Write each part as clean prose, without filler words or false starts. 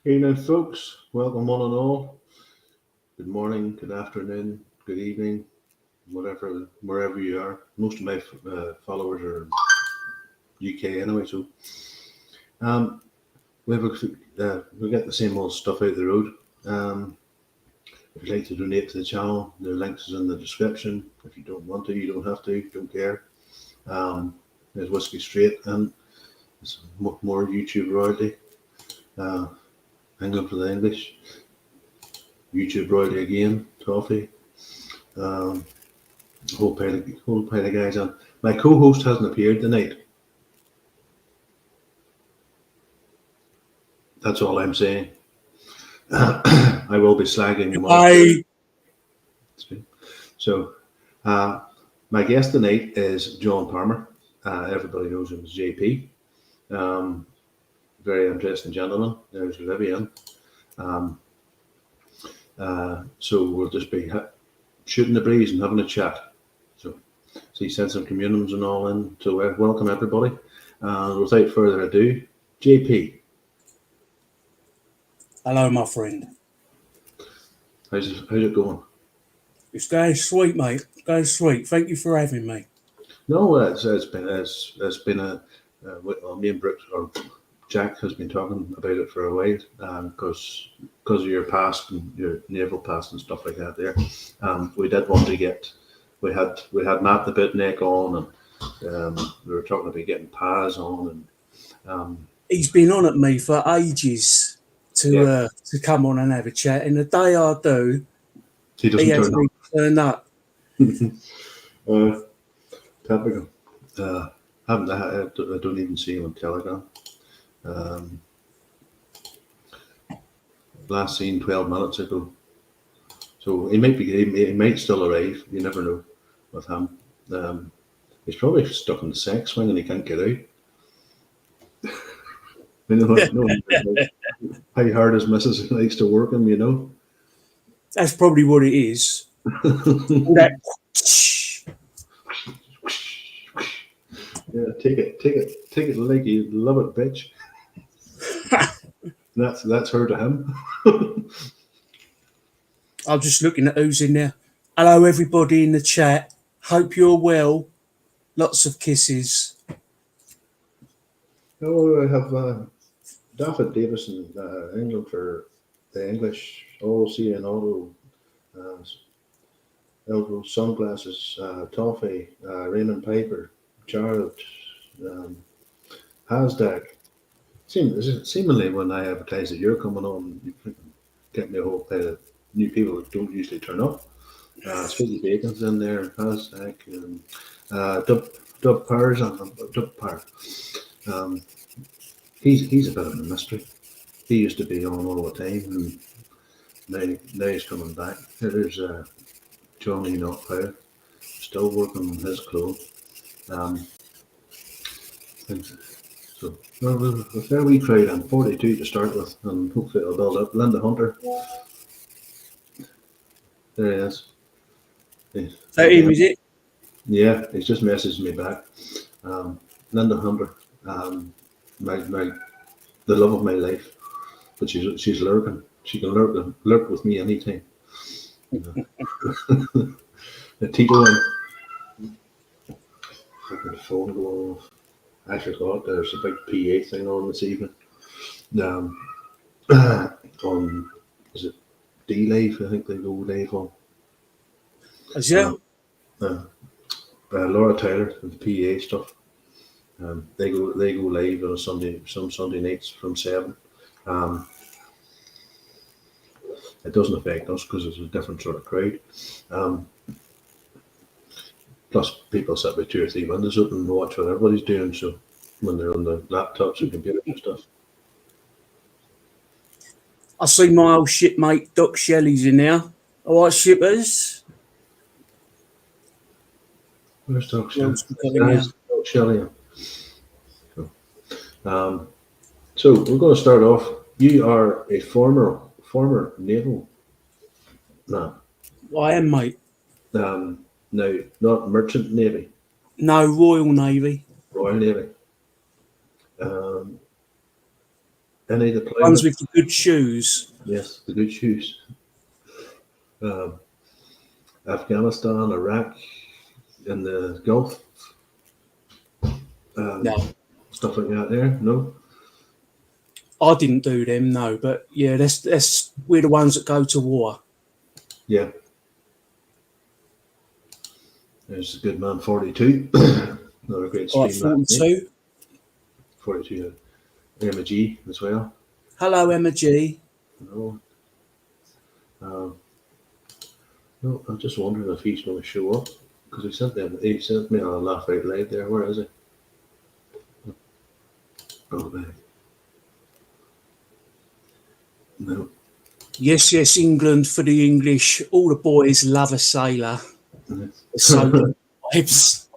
Evening, folks. Welcome, one and all. Good morning, good afternoon, good evening, whatever, wherever you are. Most of my followers are in UK anyway, so um, we get the same old stuff out the road. If you'd like to donate to the channel, the links is in the description. If you don't want to, you don't have to. Don't care. There's Whiskey Straight and more YouTube royalty. England for the English. YouTube royalty again. Toffee. Whole pile of guys on. My co-host hasn't appeared tonight. That's all I'm saying. I will be slagging him off. So, my guest tonight is John Palmer. Everybody knows him as JP. Very interesting gentleman. There's Vivian. So we'll just be shooting the breeze and having a chat. So he sent some communions and all in. So welcome everybody. Without further ado, JP. Hello, my friend. How's it going? It's going sweet, mate. Going sweet. Thank you for having me. No, it's been a me and Brooks or Jack has been talking about it for a while because of your past and your naval past and stuff like that. There, we did want to get we had Matt the Bitneck on and we were talking about getting Paz on and he's been on at me for ages to come on and have a chat. And the day I do, he doesn't turn up. Typical. I don't even see him on Telegram. Last seen 12 minutes ago. So he might still arrive. You never know with him. He's probably stuck in the sex swing and he can't get out. How hard his missus likes to work him, you know. That's probably what it is. That. Yeah, take it like you love it, bitch. That's her to him. I'm just looking at who's in there. Hello, everybody in the chat. Hope you're well. Lots of kisses. Oh, I have David Davis in England for the English. OC and Auto, Elbow Sunglasses, Toffee, Raymond Piper, Jared, Hasdak. Seemingly, when I advertise that you're coming on, you get me a whole pile of new people that don't usually turn up. Sweetie Bacon's in there, Hasdak, and Dub Powers and Dub Power. He's a bit of a mystery. He used to be on all the time, and now he's coming back. There's Johnny Knockfire, still working on his clothes. So a fair wee crowd. I'm 42 to start with, and hopefully it'll build up. Linda Hunter, there he is. Is it? Yeah, he's just messaged me back. Linda Hunter, the love of my life, but she's lurking. She can lurk with me anytime. Tito and the phone go off. I forgot there's a big PA thing on this evening. On is it D-Live? I think they go live on. Yeah. Laura Taylor and the PA stuff. They go live on some Sunday nights from 7. It doesn't affect us because it's a different sort of crowd. Plus, people sit with 2 or 3 windows open and watch what everybody's doing. So when they're on the laptops and computers and stuff. I see my old shipmate Doc Shelley's in there. All right, shippers. Where's Doc Shelley? Doc Shelley. So we're going to start off. You are a former naval man. Well, I am, mate. Now, not merchant navy. No, Royal Navy. Royal Navy. Any to play Ones with? with the good shoes. Yes, the good shoes. Afghanistan, Iraq, in the Gulf, No, stuff like that. There, no. I didn't do them. No, but yeah, that's we're the ones that go to war. Yeah. There's a good man, 42. Another great Like stream. 42. 42. Emma G as well. Hello, Emma G. No. No, I'm just wondering if he's going to show up because he sent me on a laugh out loud there. Where is he? Oh, man. No. Yes, England for the English. All the boys love a sailor. So good vibes.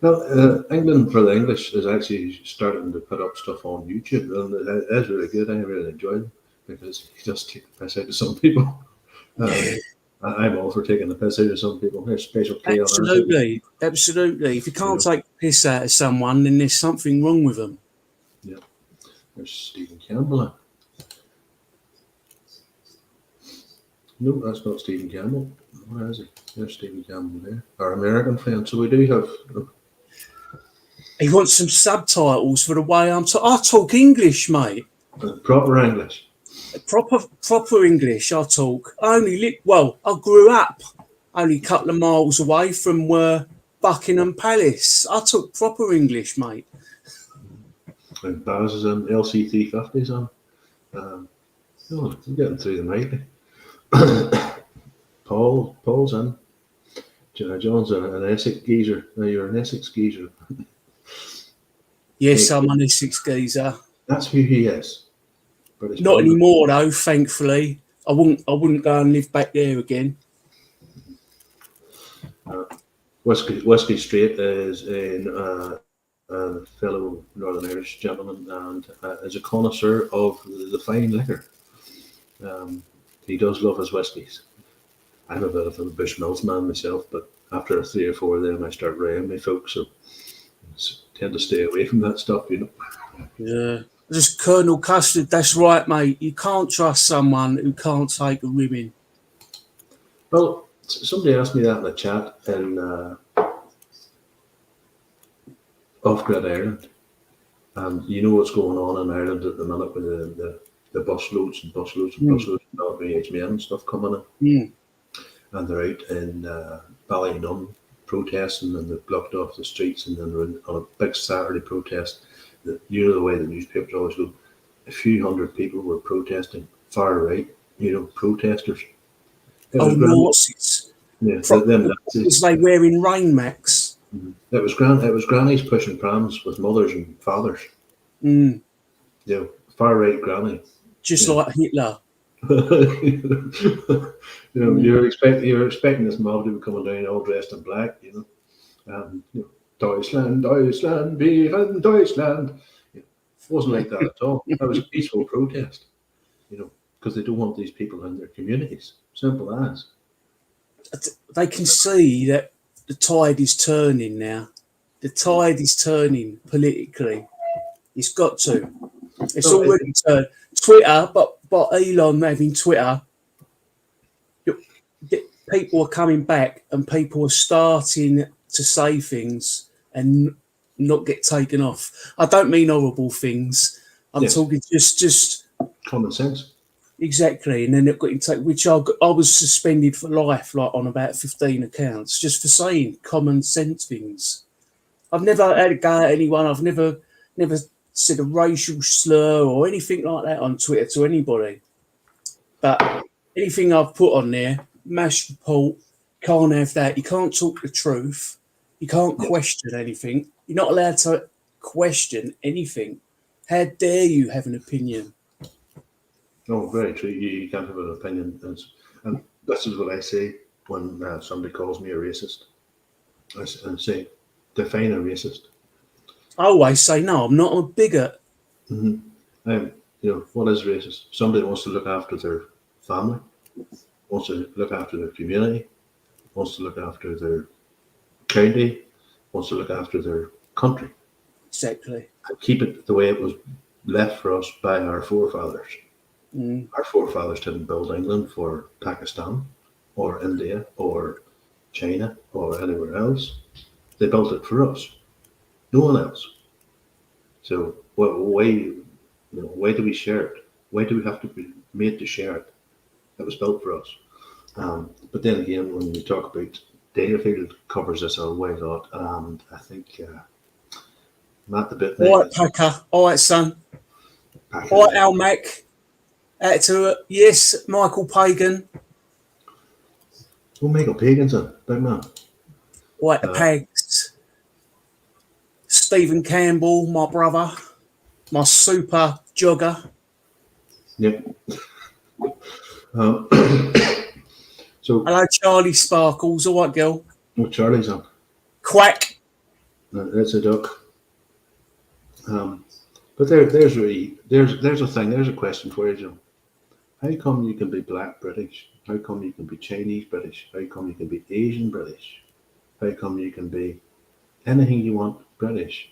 Well, England for the English is actually starting to put up stuff on YouTube, and it's really good. I really enjoy it because he just takes the piss out of some people. I'm all for taking the piss out of some people. There's special play on our side. Absolutely. If you can't take the piss out of someone, then there's something wrong with them. Yeah. There's Stephen Campbell. No, that's not Stephen Campbell. Where is he? There's Stephen Campbell there. Our American friend. So we do have. He wants some subtitles for the way I talk English, mate. Proper English. Proper English. I talk. I grew up only a couple of miles away from Buckingham Palace. I talk proper English, mate. And Baz is in, LC350's on. I'm getting through the night. Paul's in. John's an Essex geezer. Now you're an Essex geezer. Yes, I'm an Essex geezer. That's who he is. British Not Parliament. anymore, though. Thankfully, I wouldn't go and live back there again. Whiskey Straight is a fellow Northern Irish gentleman and is a connoisseur of the fine liquor. He does love his whiskies. I'm a bit of a Bushmills man myself, but after 3 or 4 of them, I start railing me folks, so tend to stay away from that stuff, you know. Yeah. Just Colonel Custard, that's right, mate. You can't trust someone who can't take a ribbon. Well, somebody asked me that in the chat in Off-Grid Ireland. And you know what's going on in Ireland at the minute with the busloads and busloads and busloads of age men and stuff coming in. And they're out in Ballynum protesting, and they've blocked off the streets, and then they're on a big Saturday protest. You know the way the newspapers always go, a few hundred people were protesting, far right, protesters. Nazis. Yeah, Was they wearing rain macs? It was grannies pushing prams with mothers and fathers. Far right granny. Just like Hitler. You're expecting this mob to be coming down all dressed in black, Deutschland, Deutschland, wir in Deutschland. It wasn't like that at all. That was a peaceful protest, because they don't want these people in their communities. Simple as. They can see that the tide is turning now. The tide is turning politically. It's got to. It's already turned. Twitter, but Elon having Twitter, people are coming back and people are starting to say things and not get taken off. I don't mean horrible things. I'm talking just common sense. Exactly, and then it got into which I was suspended for life, like on about 15 accounts, just for saying common sense things. I've never had a go at anyone. I've never said a racial slur or anything like that on Twitter to anybody. But anything I've put on there, mash report, can't have that. You can't talk the truth. You can't question anything. You're not allowed to question anything. How dare you have an opinion? No, very true. You can't have an opinion. And this is what I say when somebody calls me a racist. I say, define a racist. I always say, no, I'm not a bigot. What is racist? Somebody wants to look after their family, wants to look after their community, wants to look after their county, wants to look after their country. Exactly. Keep it the way it was left for us by our forefathers. Mm. Our forefathers didn't build England for Pakistan or India or China or anywhere else. They built it for us. No one else. So why do we share it? Why do we have to be made to share it? It was built for us. But then again, when you talk about Dangerfield covers this a way lot, and I think Matt the Bit All right, Packer. All right, son. Packer, All right, Al Mac. Out to yes, Michael Pagan. oh, Michael Paganson, big man. All right, the Pags. Stephen Campbell, my brother, my super jogger. Yep. So, Hello, Charlie Sparkles. All right, girl. what Charlie's on? Quack. That's a duck. But there's a thing. There's a question for you, John. How come you can be black British? How come you can be Chinese British? How come you can be Asian British? How come you can be anything you want British?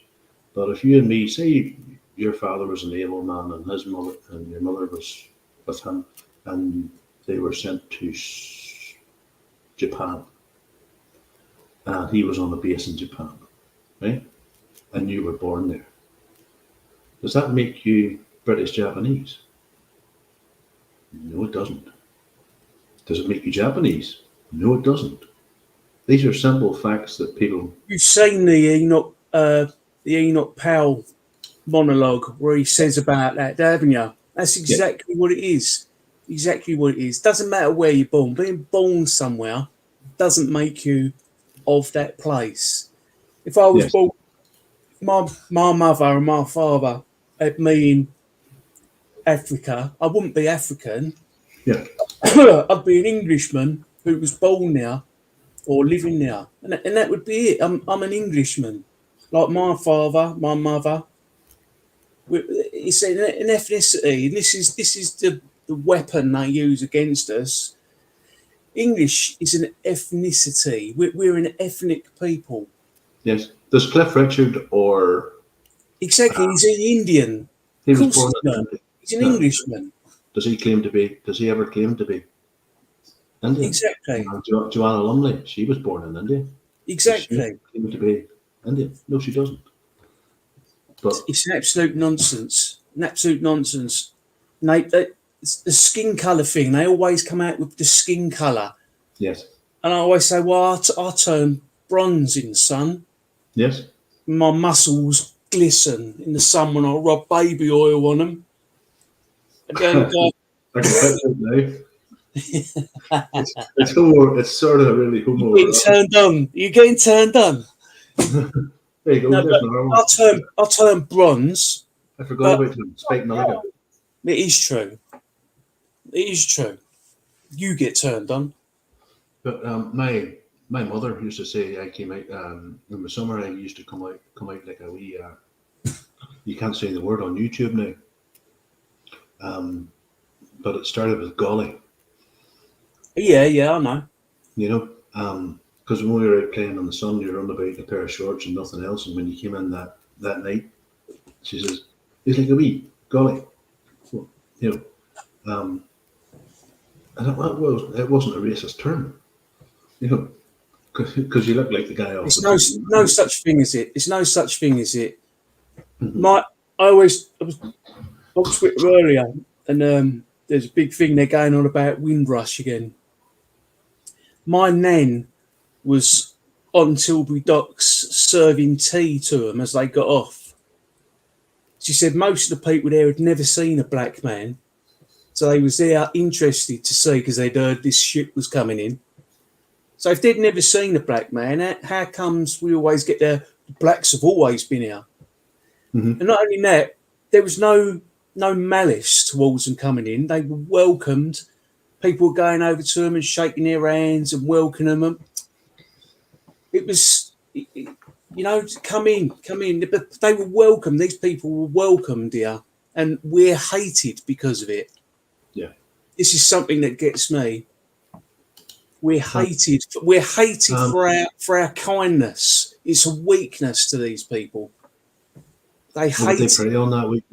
But if you and me, say your father was a naval man and his mother and your mother was with him, and they were sent to Japan, and he was on a base in Japan, right? And you were born there. Does that make you British Japanese? No, it doesn't. Does it make you Japanese? No, it doesn't. These are simple facts that people. You've seen the Enoch Powell monologue where he says about that, haven't you? That's exactly what it is. Exactly what it is. Doesn't matter where you're born. Being born somewhere doesn't make you of that place. If I was born, my mother and my father had me in Africa, I wouldn't be African. Yeah. I'd be an Englishman who was born there or living there, and that would be it. I'm an Englishman, like my father, my mother. It's an ethnicity, and this is the weapon they use against us. English is an ethnicity. We're an ethnic people. Yes. Does Cliff Richard or Exactly? He's an Indian. he Of was course born he's in not. He's an Englishman. Does he claim to be? Does he ever claim to be Indian? Exactly. Joanna Lumley, she was born in India. Exactly. Does she claim to be Indian? No, she doesn't. But It's an absolute nonsense. An absolute nonsense. It's the skin colour thing. They always come out with the skin colour. yes, And I always say, well, I turn bronze in the sun. yes. My muscles glisten in the sun when I rub baby oil on them. And then I can picture it now. It's homo. It's sort of really homo. you're getting turned on. You're getting turned on. There you go. No, There's but another one. I turn bronze. I forgot about him. Spike Milligan. It is true. It is true. You get turned on. But my mother used to say I came out in the summer. I used to come out like a wee. You can't say the word on YouTube now. But it started with golly. Yeah, I know. You know, because when we were out playing in the sun, you're on about in a pair of shorts and nothing else. And when you came in that night, she says, "It's like a wee golly," well, you know. And it wasn't a racist term, you know, because you look like the guy off. It's no such thing as it. It's no such thing as it. Mhm. I was with her earlier, and there's a big thing they're going on about Windrush again. My nan was on Tilbury Docks serving tea to them as they got off. She said most of the people there had never seen a black man, so they was there interested to see because they'd heard this ship was coming in. So if they'd never seen a black man, how comes we always get the blacks have always been here? Mhm. And not only that, there was no malice towards them coming in. They were welcomed. People were going over to them and shaking their hands and welcoming them. It was, come in. But they were welcome. These people were welcomed here, and we're hated because of it. Yeah. This is something that gets me. We're hated. We're hated for our kindness. It's a weakness to these people. They What did hate. they prey on that week?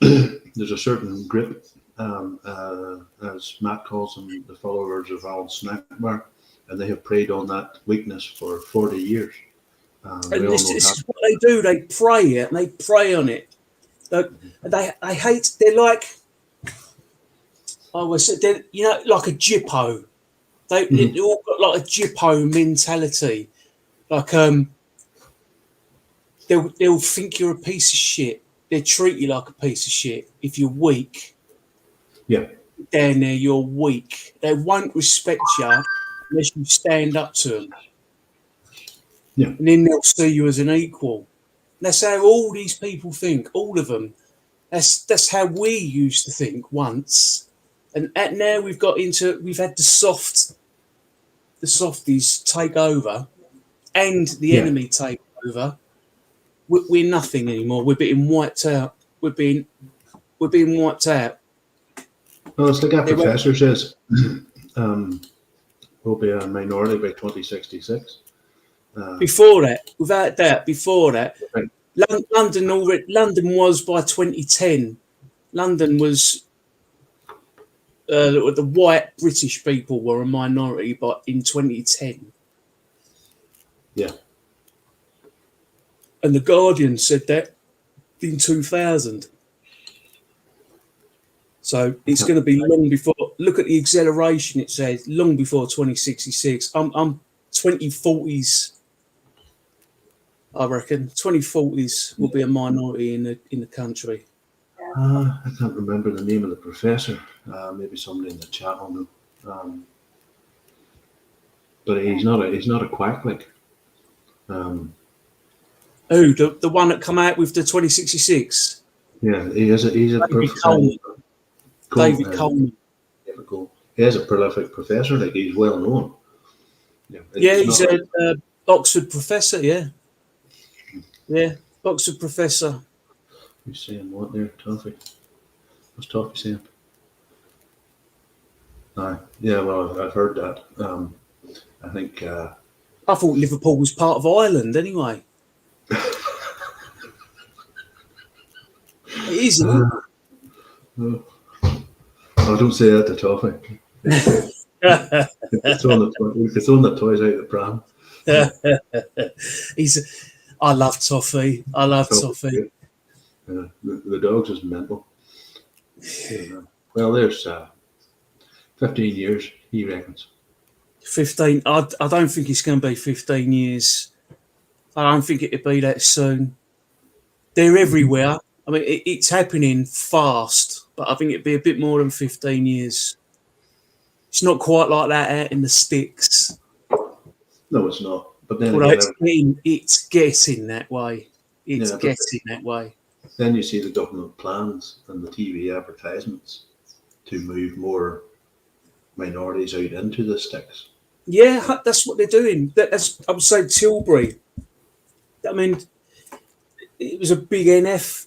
there's a certain group, as Matt calls them, the followers of Alan Snackbar, and they have preyed on that weakness for 40 years. We And all this, know this that. is what they do. They prey it and they prey on it. They hate. They're like, I was, like a Jippo. They all got like a Jippo mentality. Like they'll think you're a piece of shit. They'll treat you like a piece of shit. If you're weak, Yeah, down there, you're weak. They won't respect you unless you stand up to them. yeah. And then they'll see you as an equal. And that's how all these people think, all of them. That's how we used to think once. And now we've had the softies take over and the Yeah. enemy take over. We're nothing anymore. We're being wiped out. We're being wiped out. Well, it's like our They won't- professor says, we'll be a minority by 2066. Before that, without doubt, Right. London was by 2010. London was the white British people were a minority, but in 2010. Yeah. And the Guardian said that in 2000. So it's going to be long before. Look at the acceleration. It says long before 2066. I'm 2040s. I reckon 2040s will be a minority in the country. I can't remember the name of the professor. Maybe somebody in the chat will know. But he's not a quack like. Oh, the one that come out with the 2066. Yeah, he's a David Coleman. David Coleman. He is a prolific professor. Like, he's well known. Yeah, It's he's not a Oxford professor. Yeah, Oxford professor. He's saying what there, Toffee? What's Toffee saying? Yeah, well, I've heard that. I think. I thought Liverpool was part of Ireland anyway. It is, isn't it? Oh, don't say that to Toffee. It's on the toys out of the pram. I love Toffee. I love Toffee. The dog's is mental. Well, there's 15 years, he reckons. 15. I don't think it's going to be 15 years. I don't think it'll be that soon. They're everywhere. I mean, it's happening fast, but I think it'd be a bit more than 15 years. It's not quite like that out in the sticks. No, it's not. But then Well, again, it's getting that way. It's Yeah, but- getting that way. then you see the government plans and the TV advertisements to move more minorities out into the sticks. Yeah, that's what they're doing. I would say Tilbury. I mean, it was a big NF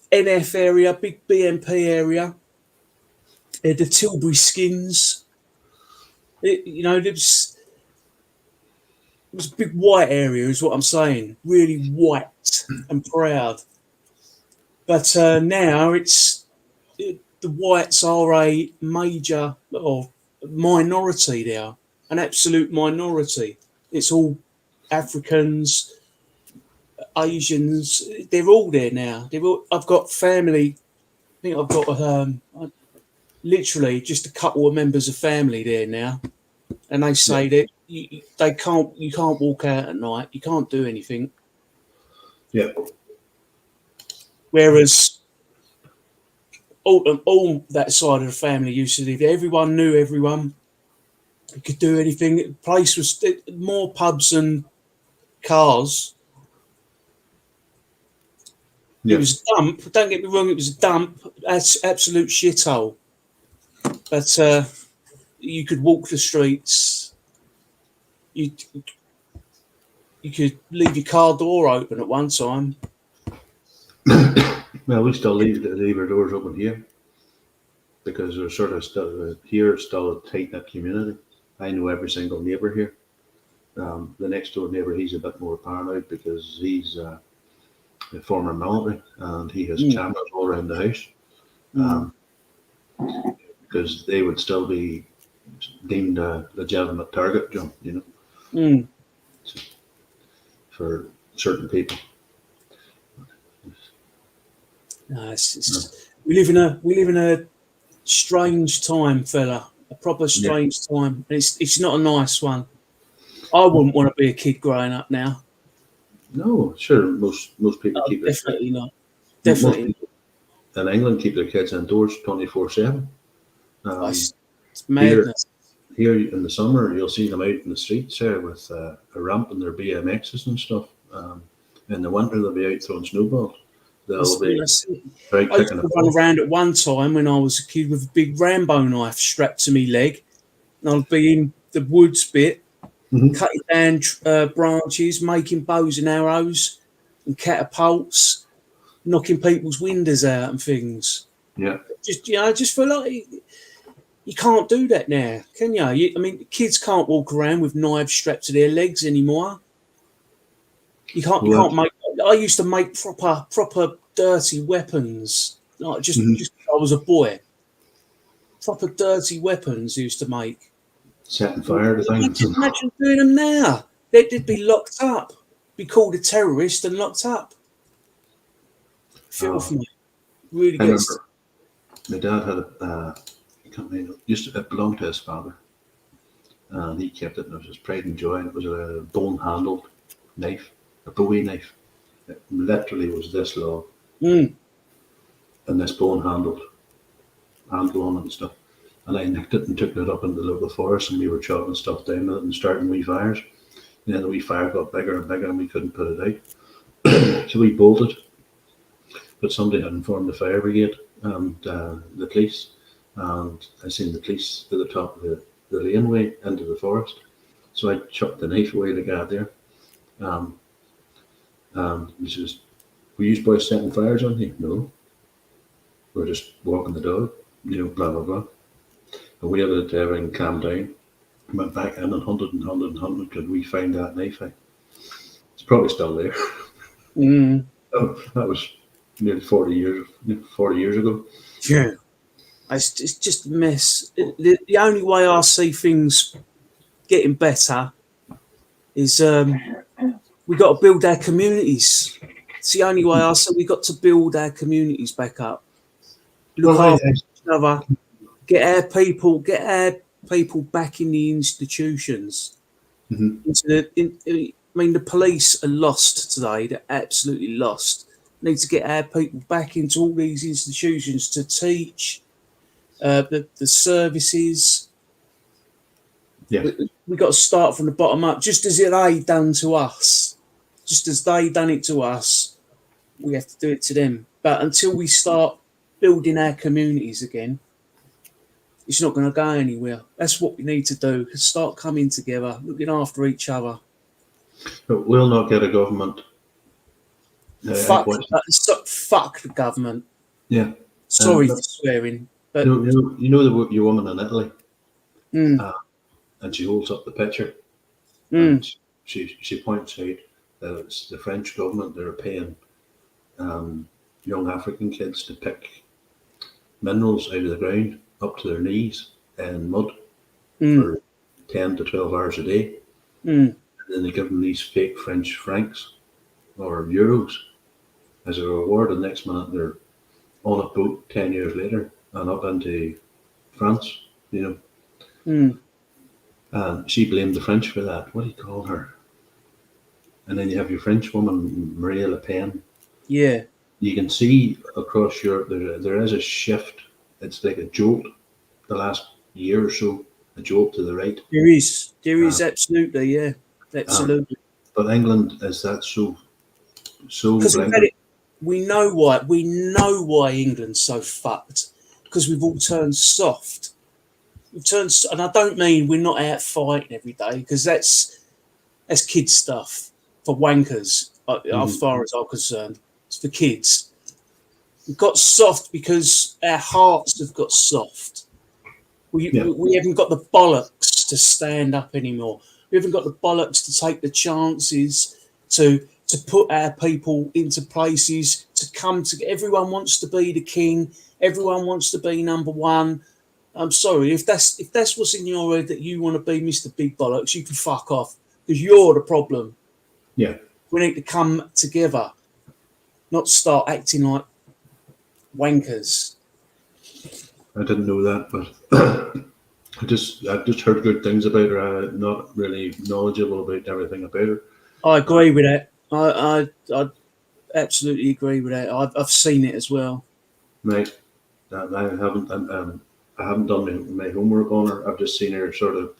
area, big BNP area. The Tilbury Skins. It was a big white area, is what I'm saying. Really white and proud. But now the whites are a major or minority there, an absolute minority. It's all Africans, Asians. They're all there now. I've got family. I think I've got literally just a couple of members of family there now, and they say that you can't walk out at night. You can't do anything. Yeah. Whereas all that side of the family used to live there. Everyone knew everyone. You could do anything. The place was more pubs and cars. Yeah. It was a dump. Don't get me wrong. It was a dump. That's absolute shithole. But you could walk the streets. You could leave your car door open at one time. Well, we still leave our doors open here because there's sort of still a tight-knit community. I know every single neighbour here. The next door neighbour, he's a bit more paranoid because he's a former military and he has cameras all around the house. because they would still be deemed a legitimate target, Mm. for certain people. No, we live in a strange time, fella. A proper strange time, and it's not a nice one. I wouldn't want to be a kid growing up now. No, sure. Most people No, keep their definitely not. most Definitely people in England keep their kids indoors 24/7. not. It's Here, madness. here in the summer, you'll see them out in the streets there with a ramp and their BMXs and stuff. In the winter, they'll be out throwing snowballs. They'll be That's it. very I used kicking to a run ball. around at one time when I was a kid with a big Rambo knife strapped to my leg, and I'd be in the woods bit, Mhm. cutting down branches, making bows and arrows and catapults, knocking people's windows out and things. Yeah. I just feel like you can't do that now, can you? I mean, kids can't walk around with knives strapped to their legs anymore. You can't. You Well, can't make. I used to make proper dirty weapons. Like mhm. just I was a boy. Proper dirty weapons used to make. Setting fire to things. Imagine doing them now. They'd be locked up, be called a terrorist and locked up. Filth, Oh, mate. Really I gets. remember my dad had a company. It belonged to his father, and he kept it. And it was his pride and joy. And it was a bone-handled knife, a Bowie knife. It literally was this long, Mm, and this bone-handled handle on it and stuff. And I nicked it and took it up into the local forest, and we were chopping stuff down with it and starting wee fires. And then the wee fire got bigger and bigger, and we couldn't put it out. So we bolted, but somebody had informed the fire brigade and the police. And I seen the police to the top of the laneway into the forest. So I chucked the knife away to guard there. Um, and he says, "Were you boys setting fires on here?" "No, we're just walking the dog, blah, blah, blah." And we had it everything calmed down. Went back in and hunted. Could we find that knife? It's probably still there. mm, Oh, that was nearly 40 years ago. yeah. It's just a mess. The only way I see things getting better is we got to build our communities. It's the only way I see we got to build our communities back up. Look Well, after each other. Get our people back in the institutions. Mhm. I mean, the police are lost today. They're absolutely lost. Need to get our people back into all these institutions to teach the services. Yeah. We got to start from the bottom up, just as they done to us. Just as they done it to us, we have to do it to them. But until we start building our communities again, it's not going to go anywhere. That's what we need to do. Start coming together, looking after each other. But we'll not get a government. Fuck the government. Yeah. Sorry for swearing, but Your woman in Italy, mm, and she holds up the picture, mm, and she points out that it's the French government that are paying young African kids to pick minerals out of the ground up to their knees in mud mm, for 10 to 12 hours a day. mm, And then they give them these fake French francs or euros as a reward. The next minute they're on a boat 10 years later and up into France, mm. And she blamed the French for that. What do you call her? And then you have your French woman, Marie Le Pen. Yeah, You can see across Europe there is a shift. It's like a jolt the last year or so, a jolt to the right. there is absolutely, yeah, absolutely. But England is that so Because blinkered. we know why England's so fucked. Because we've all turned soft. We've turned, and I don't mean we're not out fighting every day, because that's kid stuff for wankers. As far as I'm concerned, it's for kids. We've got soft because our hearts have got soft. We haven't got the bollocks to stand up anymore. We haven't got the bollocks to take the chances to to put our people into places, to come to. Everyone wants to be the king. Everyone wants to be number one. I'm sorry, if that's what's in your head, that you want to be Mr. Big Bollocks, you can fuck off, because you're the problem. Yeah. We need to come together, not start acting like wankers. I didn't know that, but I've just heard good things about her. I'm not really knowledgeable about everything about her. I agree with that. I absolutely agree with that. I've seen it as well. Right. I haven't done my homework on her. I've just seen her sort of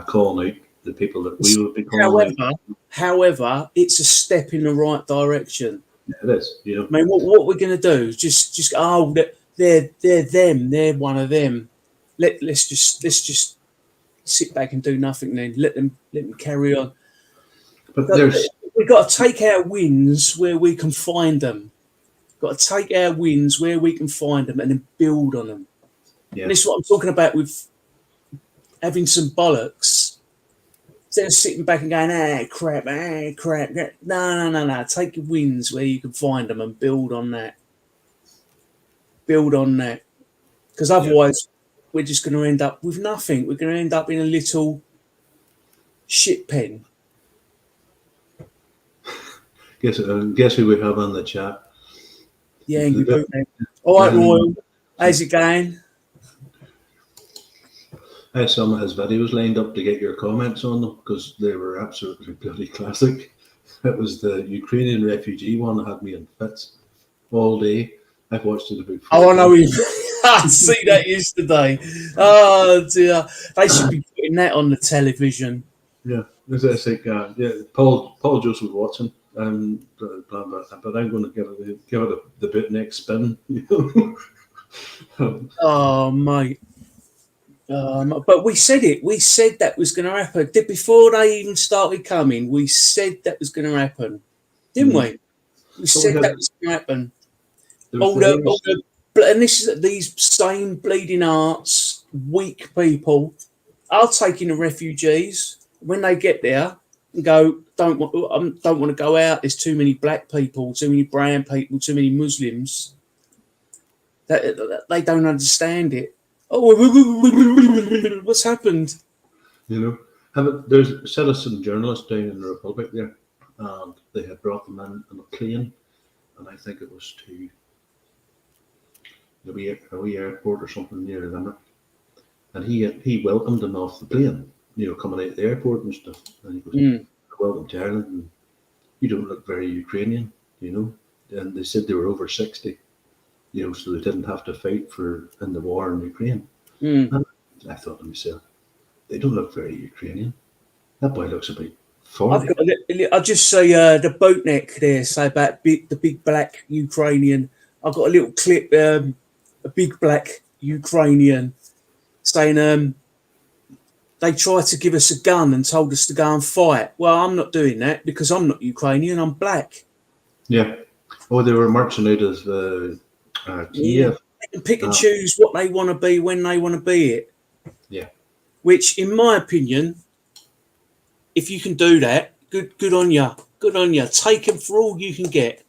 calling out the people that we would be calling out. However, it's a step in the right direction. Yeah, it is. You know. I mean, what we're going to do is just they're them. They're one of them. Let's just sit back and do nothing. Then let them carry on. But we've got to take our wins where we can find them. Got to take our wins where we can find them and then build on them. Yeah. And this is what I'm talking about with having some bollocks. Instead of sitting back and going, crap. No. Take your wins where you can find them and build on that. Build on that. Because otherwise, we're just going to end up with nothing. We're going to end up in a little shit pen. Guess who we have on the chat? Yeah, Angry Bootneck. All right, Royal. How's it going? I have some of his videos lined up to get your comments on them because they were absolutely bloody classic. It was the Ukrainian refugee one that had me in fits all day. I've watched it about 4 Oh, I know him. I see that yesterday. Oh dear, they should be putting that on the television. Yeah, it's like Paul Joseph Watson. But I'm going to give it the Bootneck spin. Oh mate. But we said it. We said that was going to happen. Before they even started coming, we said that was going to happen, didn't we? We said that was going to happen. And these same bleeding arts, weak people are taking the refugees when they get there and go, don't want to go out. There's too many black people, too many brown people, too many Muslims. That they don't understand it. Oh, what's happened? You know, there's a citizen journalist down in the Republic there, and they had brought them in a plane, and I think it was to a wee airport or something near Limerick, and he welcomed them off the plane, coming out of the airport and stuff, and he goes, "Welcome to Ireland, and you don't look very Ukrainian," and they said they were over 60. So they didn't have to fight in the war in Ukraine. And I thought to myself, they don't look very Ukrainian. That boy looks about 40. I'll just say the Bootneck there, say about the big black Ukrainian. I've got a little clip, a big black Ukrainian saying they tried to give us a gun and told us to go and fight. Well, I'm not doing that because I'm not Ukrainian, I'm black. Yeah. Oh, they were marching out of Kiev. They can pick and choose what they want to be when they want to be it. Yeah. Which, in my opinion, if you can do that, good on you. Good on you. Take them for all you can get.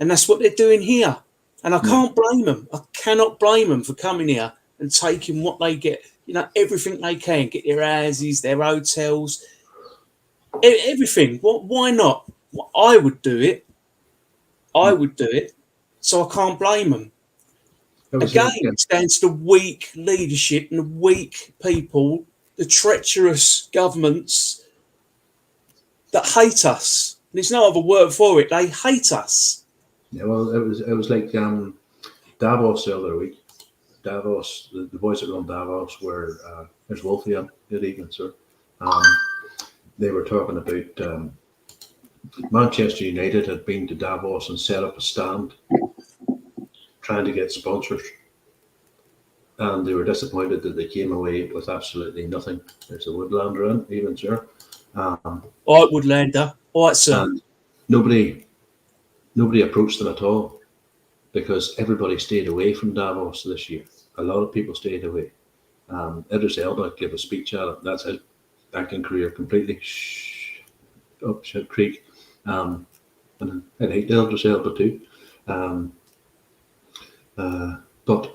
And that's what they're doing here. And I can't blame them. I cannot blame them for coming here and taking what they get. Everything they can. Get their houses, their hotels, everything. Why not? I would do it. So I can't blame them. Again, it stands to weak leadership and the weak people, the treacherous governments that hate us. There's no other word for it. They hate us. Yeah, well, it was like Davos the other week. Davos, the boys that run Davos were there's Wolfie on. Good evening, sir. They were talking about Manchester United had been to Davos and set up a stand trying to get sponsors, and they were disappointed that they came away with absolutely nothing. There's a Woodlander in, even sir. All right, Woodlander. All right, sir. And nobody approached them at all because everybody stayed away from Davos this year. A lot of people stayed away. Idris Elba gave a speech at it. That's his acting career completely up shit creek. And I'd hate to help yourself but too. But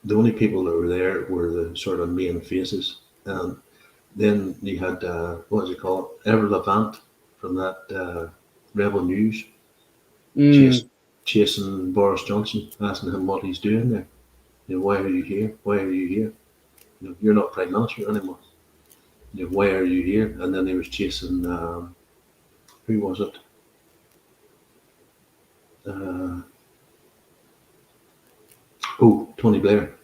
the only people that were there were the sort of main faces. And then you had, what do you call it, Ever Levant from that Rebel News chasing Boris Johnson, asking him what he's doing there. Why are you here? Why are you here? You're not Prime Minister anymore. Why are you here? And then he was chasing, who was it? Tony Blair.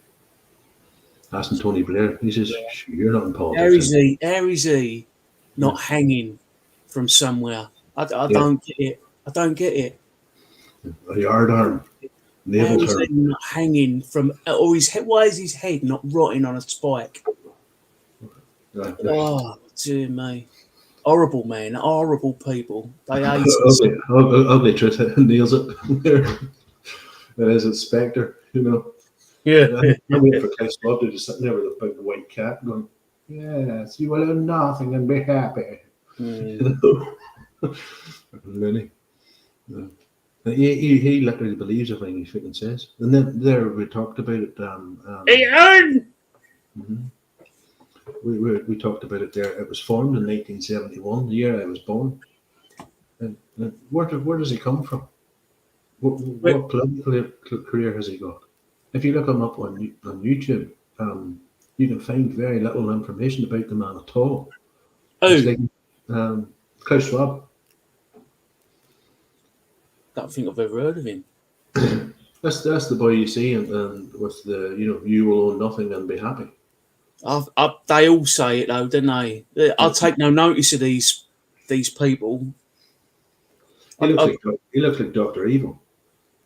Asking Tony Blair. He says, you're not in politics. How is he not hanging from somewhere? I don't get it. I don't get it. A yard arm. How is he not hanging from, or why is his head not rotting on a spike? Right. Oh, dear me. Horrible, man. Horrible people. They hate us. Ugly truth nails it. It is a spectre, Yeah. I'm waiting for Clive Spud to sit there with a big white cat going, yes, you will do nothing and be happy. Really? Yeah. He literally believes everything he fucking says. And then there we talked about it. Ian! We talked about it there. It was formed in 1971, the year I was born. And where does he come from? What political career has he got? If you look him up on YouTube, you can find very little information about the man at all. It's like Klaus Schwab. I don't think I've ever heard of him. That's the boy you see, and with the you will own nothing and be happy. They all say it though, don't they? I'll take no notice of these people. He looks like Dr. Evil.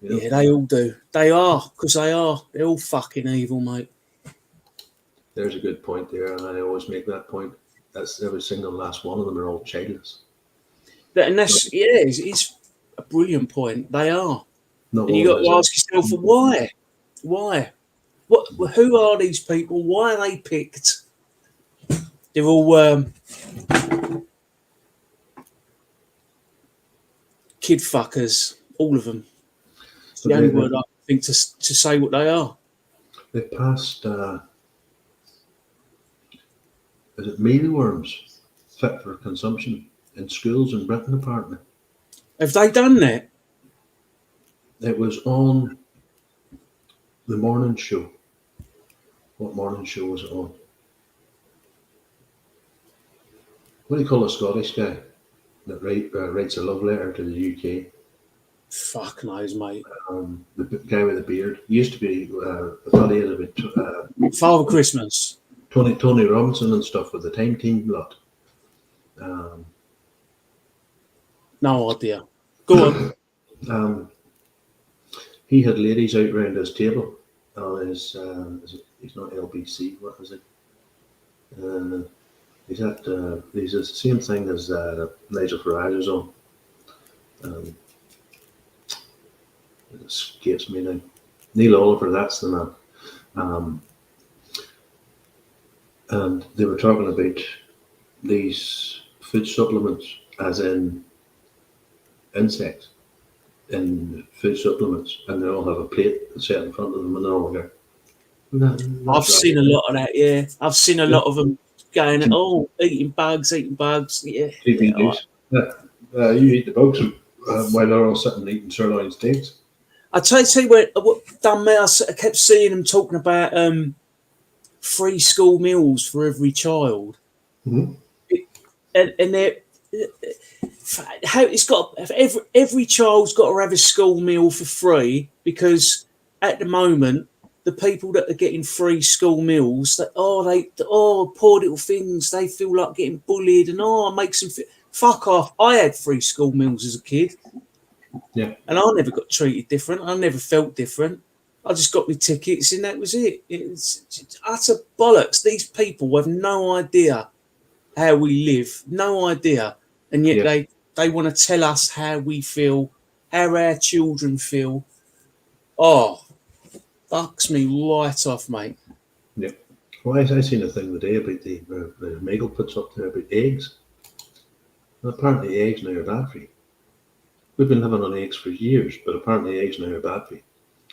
Yeah, they all do. They are, because they are. They're all fucking evil, mate. There's a good point there, and I always make that point. That's every single last one of them are all childless. And that's it's a brilliant point. They are. And you got to ask yourself, why? Why? Who are these people? Why are they picked? They're all kid fuckers, all of them. It's the only word I think to say what they are. They passed, is it mealworms fit for consumption in schools in Britain apparently? Have they done that? It was on the morning show. What morning show was it on? What do you call a Scottish guy that writes a love letter to the UK? Fuck knows, mate. The guy with the beard. He used to be affiliated with Father Christmas. Tony Robinson and stuff with the Time Team lot. No idea. Go on. He had ladies out round his table on his. He's not LBC. What is it? He's the same thing as Nigel Farage is on. It escapes me now. Neil Oliver, that's the man. And they were talking about these food supplements, as in insects in food supplements, and they all have a plate set in front of them, and they're all there. I've seen a lot of that. Yeah, I've seen a lot of them going, eating bugs. Yeah. You eat the bugs while they're all sitting eating sirloin steaks. I tell you what done me. I kept seeing them talking about free school meals for every child, and they're how it's got every child's got to have a school meal for free, because at the moment the people that are getting free school meals, poor little things, they feel like getting bullied and it makes them fuck off. I had free school meals as a kid. Yeah. And I never got treated different. I never felt different. I just got my tickets and that was it. It's utter bollocks. These people have no idea how we live, no idea. And yet they want to tell us how we feel, how our children feel. Oh, fucks me right off, mate. Yeah. Well, I seen a thing today about the Michael puts up there about eggs. And apparently eggs now are bad for you. We've been living on eggs for years, but apparently eggs now are bad for you.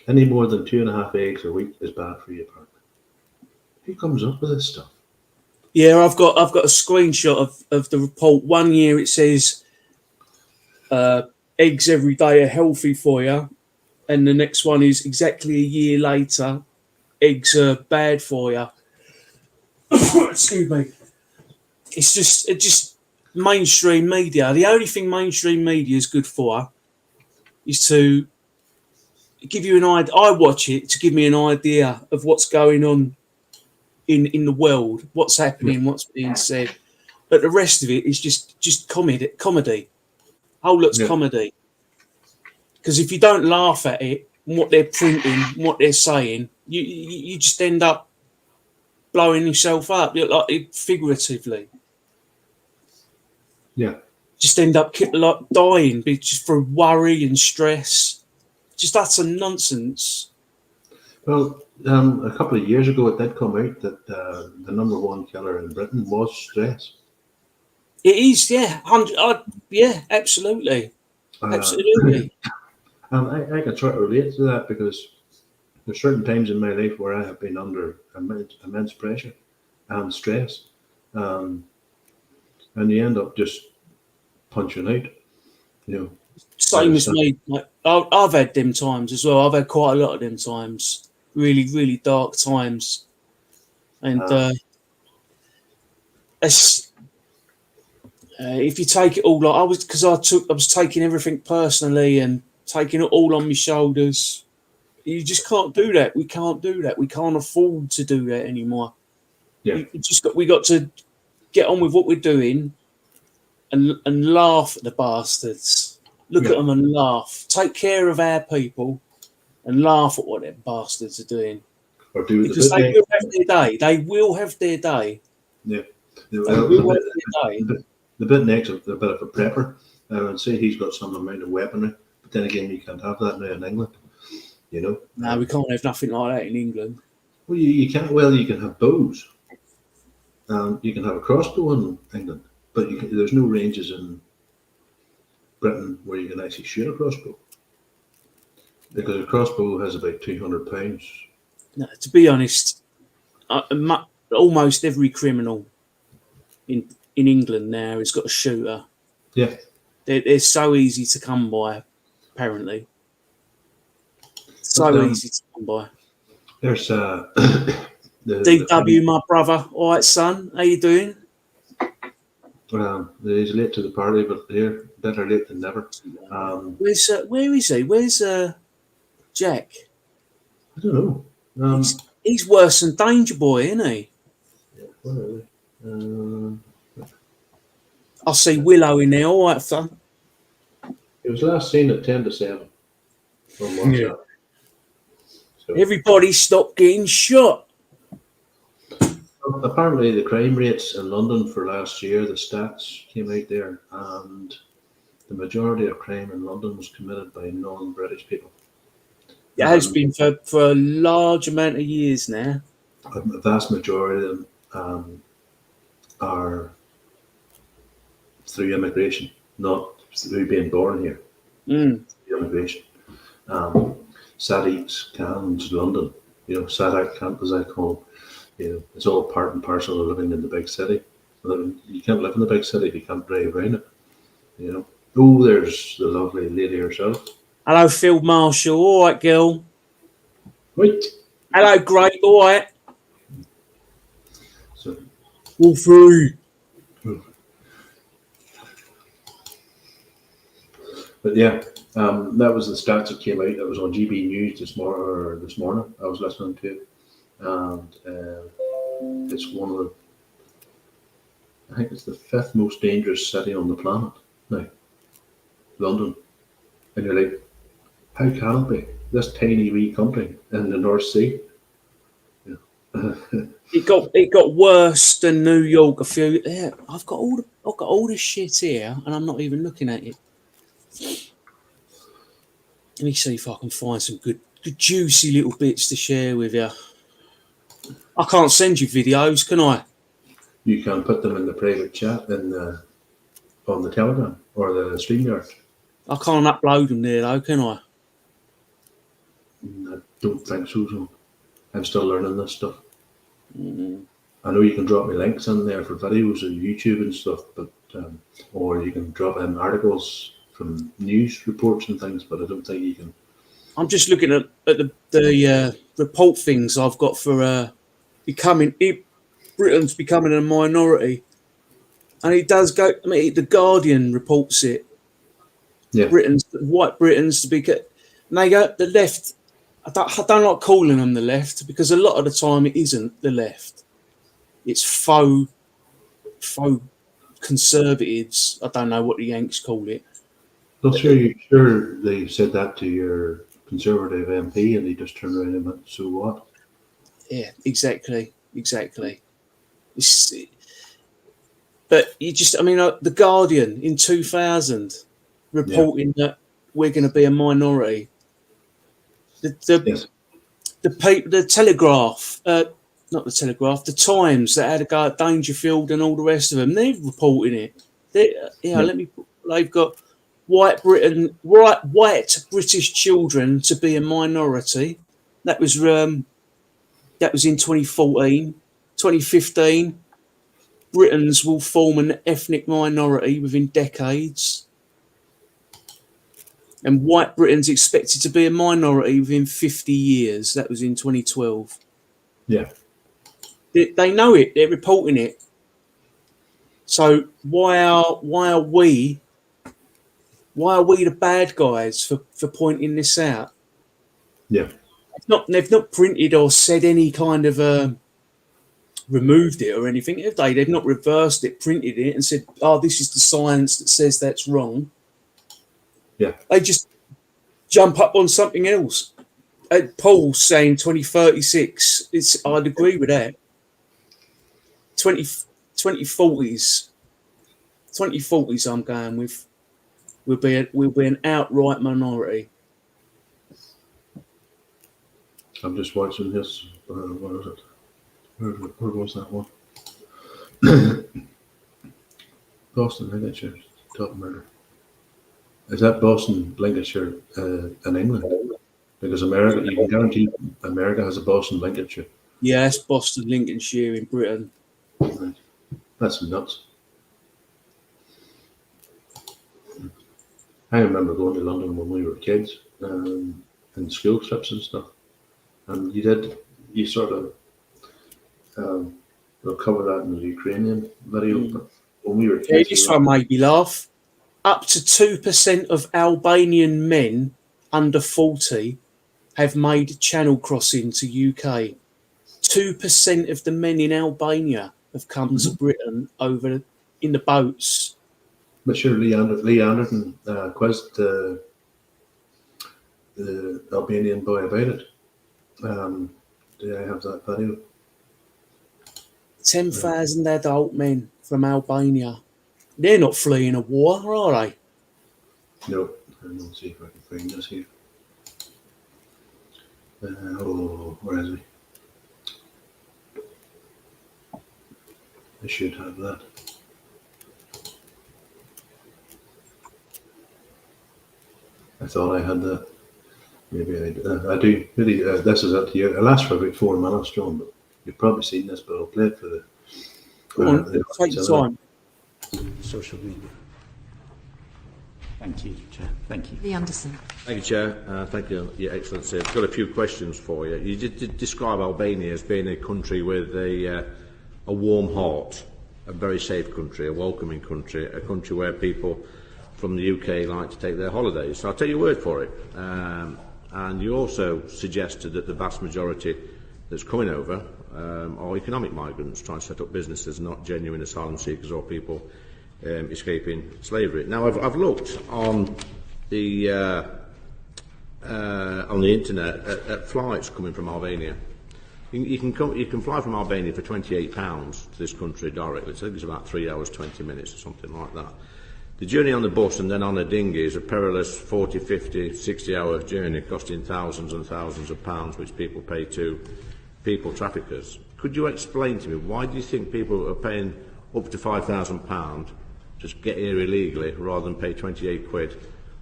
Any more than 2.5 eggs a week is bad for you, apparently. Who comes up with this stuff? Yeah, I've got a screenshot of the report. 1 year it says eggs every day are healthy for you, and the next one is exactly a year later, eggs are bad for you. Excuse me. It's just mainstream media. The only thing mainstream media is good for is to give you an idea. I watch it to give me an idea of what's going on in the world, what's happening, what's being said. But the rest of it is just comedy. Whole lot's comedy. Because if you don't laugh at it, and what they're printing, what they're saying, you just end up blowing yourself up, like figuratively. Yeah. Just end up like dying just for worry and stress. Just utter nonsense. Well, a couple of years ago, it did come out that the number one killer in Britain was stress. It is, yeah, yeah, absolutely, absolutely. And I can sort of relate to that because there's certain times in my life where I have been under immense pressure and stress, and you end up just punching out, you know. Same as me. Like, I've had them times as well. I've had quite a lot of them times. Really, really dark times. And if you take it all, like I was taking everything personally and taking it all on my shoulders. You just can't do that. We can't do that. We can't afford to do that anymore. Yeah. We got to get on with what we're doing and laugh at the bastards. Look at them and laugh. Take care of our people and laugh at what them bastards are doing. Or do because they will have their day. They will have their day. Yeah. The bit next is a bit of a prepper. And say he's got some amount of weaponry, but then again, you can't have that now in England. You know. No, we can't have nothing like that in England. Well, you can't. Well, you can have bows. You can have a crossbow in England, but there's no ranges in Britain where you can actually shoot a crossbow, because a crossbow has about 200 pounds. No, to be honest, almost every criminal in England now has got a shooter. Yeah, they're so easy to come by. Apparently, so easy to come by. There's DW, my brother. All right, son, how you doing? Well, he's late to the party, but here, better late than never. Where is he? Where's Jack? I don't know. He's worse than Danger Boy, isn't he? Yeah, where are they? I see Willow in there. All right, son. It was last seen at 10 to 7 on WhatsApp. Yeah. So. Everybody stop getting shot. Apparently, the crime rates in London for last year, the stats came out there, and the majority of crime in London was committed by non-British people. It has been for a large amount of years now. A vast majority of them are through immigration, not through being born here. Through immigration. Sadiq's Camps, London. You know, Sadak Camp, as I call them. You know, it's all part and parcel of living in the big city. You can't live in the big city if you can't drive around it. You know. Oh, there's the lovely lady herself. Hello, Field Marshal. All right, girl. Wait. Hello, great. All right. So, all through. But yeah, that was the stats that came out. That was on GB News this morning. I was listening to it, and it's one of the. I think it's the 5th most dangerous city on the planet now. London, and you're like, how can it be? This tiny wee country in the North Sea. Yeah. It got worse than New York a few. Yeah, I've got all the shit here, and I'm not even looking at it. Let me see if I can find some good juicy little bits to share with you. I can't send you videos, can I? You can put them in the private chat on on the Telegram or the StreamYard. I can't upload them there though, can I? I don't think so. So I'm still learning this stuff. Mm. I know you can drop me links in there for videos of YouTube and stuff, but or you can drop in articles from news reports and things, but I don't think you can. I'm just looking at the report things I've got for Britain's becoming a minority, and it does go. I mean, the Guardian reports it. Yeah. White Britons to be. And they go the left. I don't like calling them the left because a lot of the time it isn't the left. It's faux conservatives. I don't know what the Yanks call it. Well, sure they said that to your Conservative MP and he just turned around and went, so what? Yeah, exactly. But you just, I mean, the Guardian in 2000 reporting that we're going to be a minority. The Telegraph, not the Telegraph, the Times that had a go at Dangerfield and all the rest of them, they're reporting it. They've got white British children to be a minority. That was in 2014. 2015, Britons will form an ethnic minority within decades. And white Britain's expected to be a minority within 50 years. That was in 2012. Yeah. They know it. They're reporting it. So why are we the bad guys for pointing this out? Yeah. They've not printed or said any kind of removed it or anything, have they? They've not reversed it, printed it, and said, "Oh, this is the science that says that's wrong." Yeah. They just jump up on something else. Paul's saying 2036. I'd agree with that. 2040s. 2040s. I'm going with. We'll be an outright minority. I'm just watching this. What is it? Where was that one? Boston, Lincolnshire, top murder. Is that Boston, Lincolnshire in England? Because America, you can guarantee America has a Boston, Lincolnshire. Yeah, it's Boston, Lincolnshire in Britain. Right. That's nuts. I remember going to London when we were kids, and school trips and stuff. And you sort of we'll cover that in the Ukrainian video, but when we were kids... Yeah, this one made me laugh. Up to 2% of Albanian men under 40 have made channel crossing to UK. 2% of the men in Albania have come to Britain over in the boats. But sure, Lee Anderton quizzed the Albanian boy about it. Do I have that video? 10,000 adult men from Albania. They're not fleeing a war, are they? No. Let's see if I can find this here. Where is he? I should have that. I thought I had that. Maybe I do. Really, this is up to you. It'll last for about 4 minutes, John, but you've probably seen this, but I'll play it for the... Go on, take your time. Social media. Thank you, Chair. Thank you. Lee Anderson. Thank you, Chair. Thank you, Your Excellency. I've got a few questions for you. You did describe Albania as being a country with a warm heart, a very safe country, a welcoming country, a country where people from the UK like to take their holidays. So I'll take your word for it. And you also suggested that the vast majority that's coming over are economic migrants trying to set up businesses, not genuine asylum seekers or people escaping slavery. Now, I've looked on the internet at flights coming from Albania. You can fly from Albania for £28 to this country directly. So I think it's about 3 hours 20 minutes or something like that. The journey on the bus and then on a dinghy is a perilous 40, 50, 60-hour journey costing thousands and thousands of pounds, which people pay to people traffickers. Could you explain to me, why do you think people are paying up to £5,000 just get here illegally rather than pay 28 quid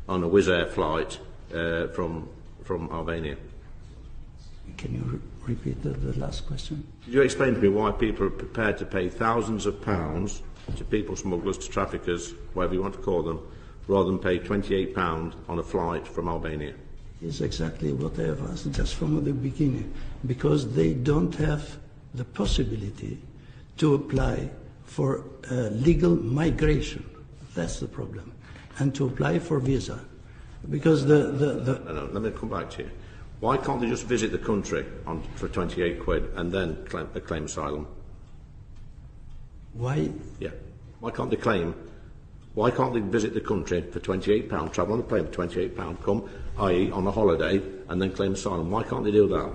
on a Wizz Air flight from Albania? Can you repeat the last question? Could you explain to me why people are prepared to pay thousands of pounds to people smugglers, to traffickers, whatever you want to call them, rather than pay £28 on a flight from Albania? Is exactly what I have asked just from the beginning, because they don't have the possibility to apply for legal migration. That's the problem, and to apply for visa, because No, let me come back to you. Why can't they just visit the country for 28 quid and then claim asylum? why Yeah. Why can't they claim? Why can't they visit the country for £28, travel on a plane for £28, come, i.e. on a holiday, and then claim asylum? Why can't they do that?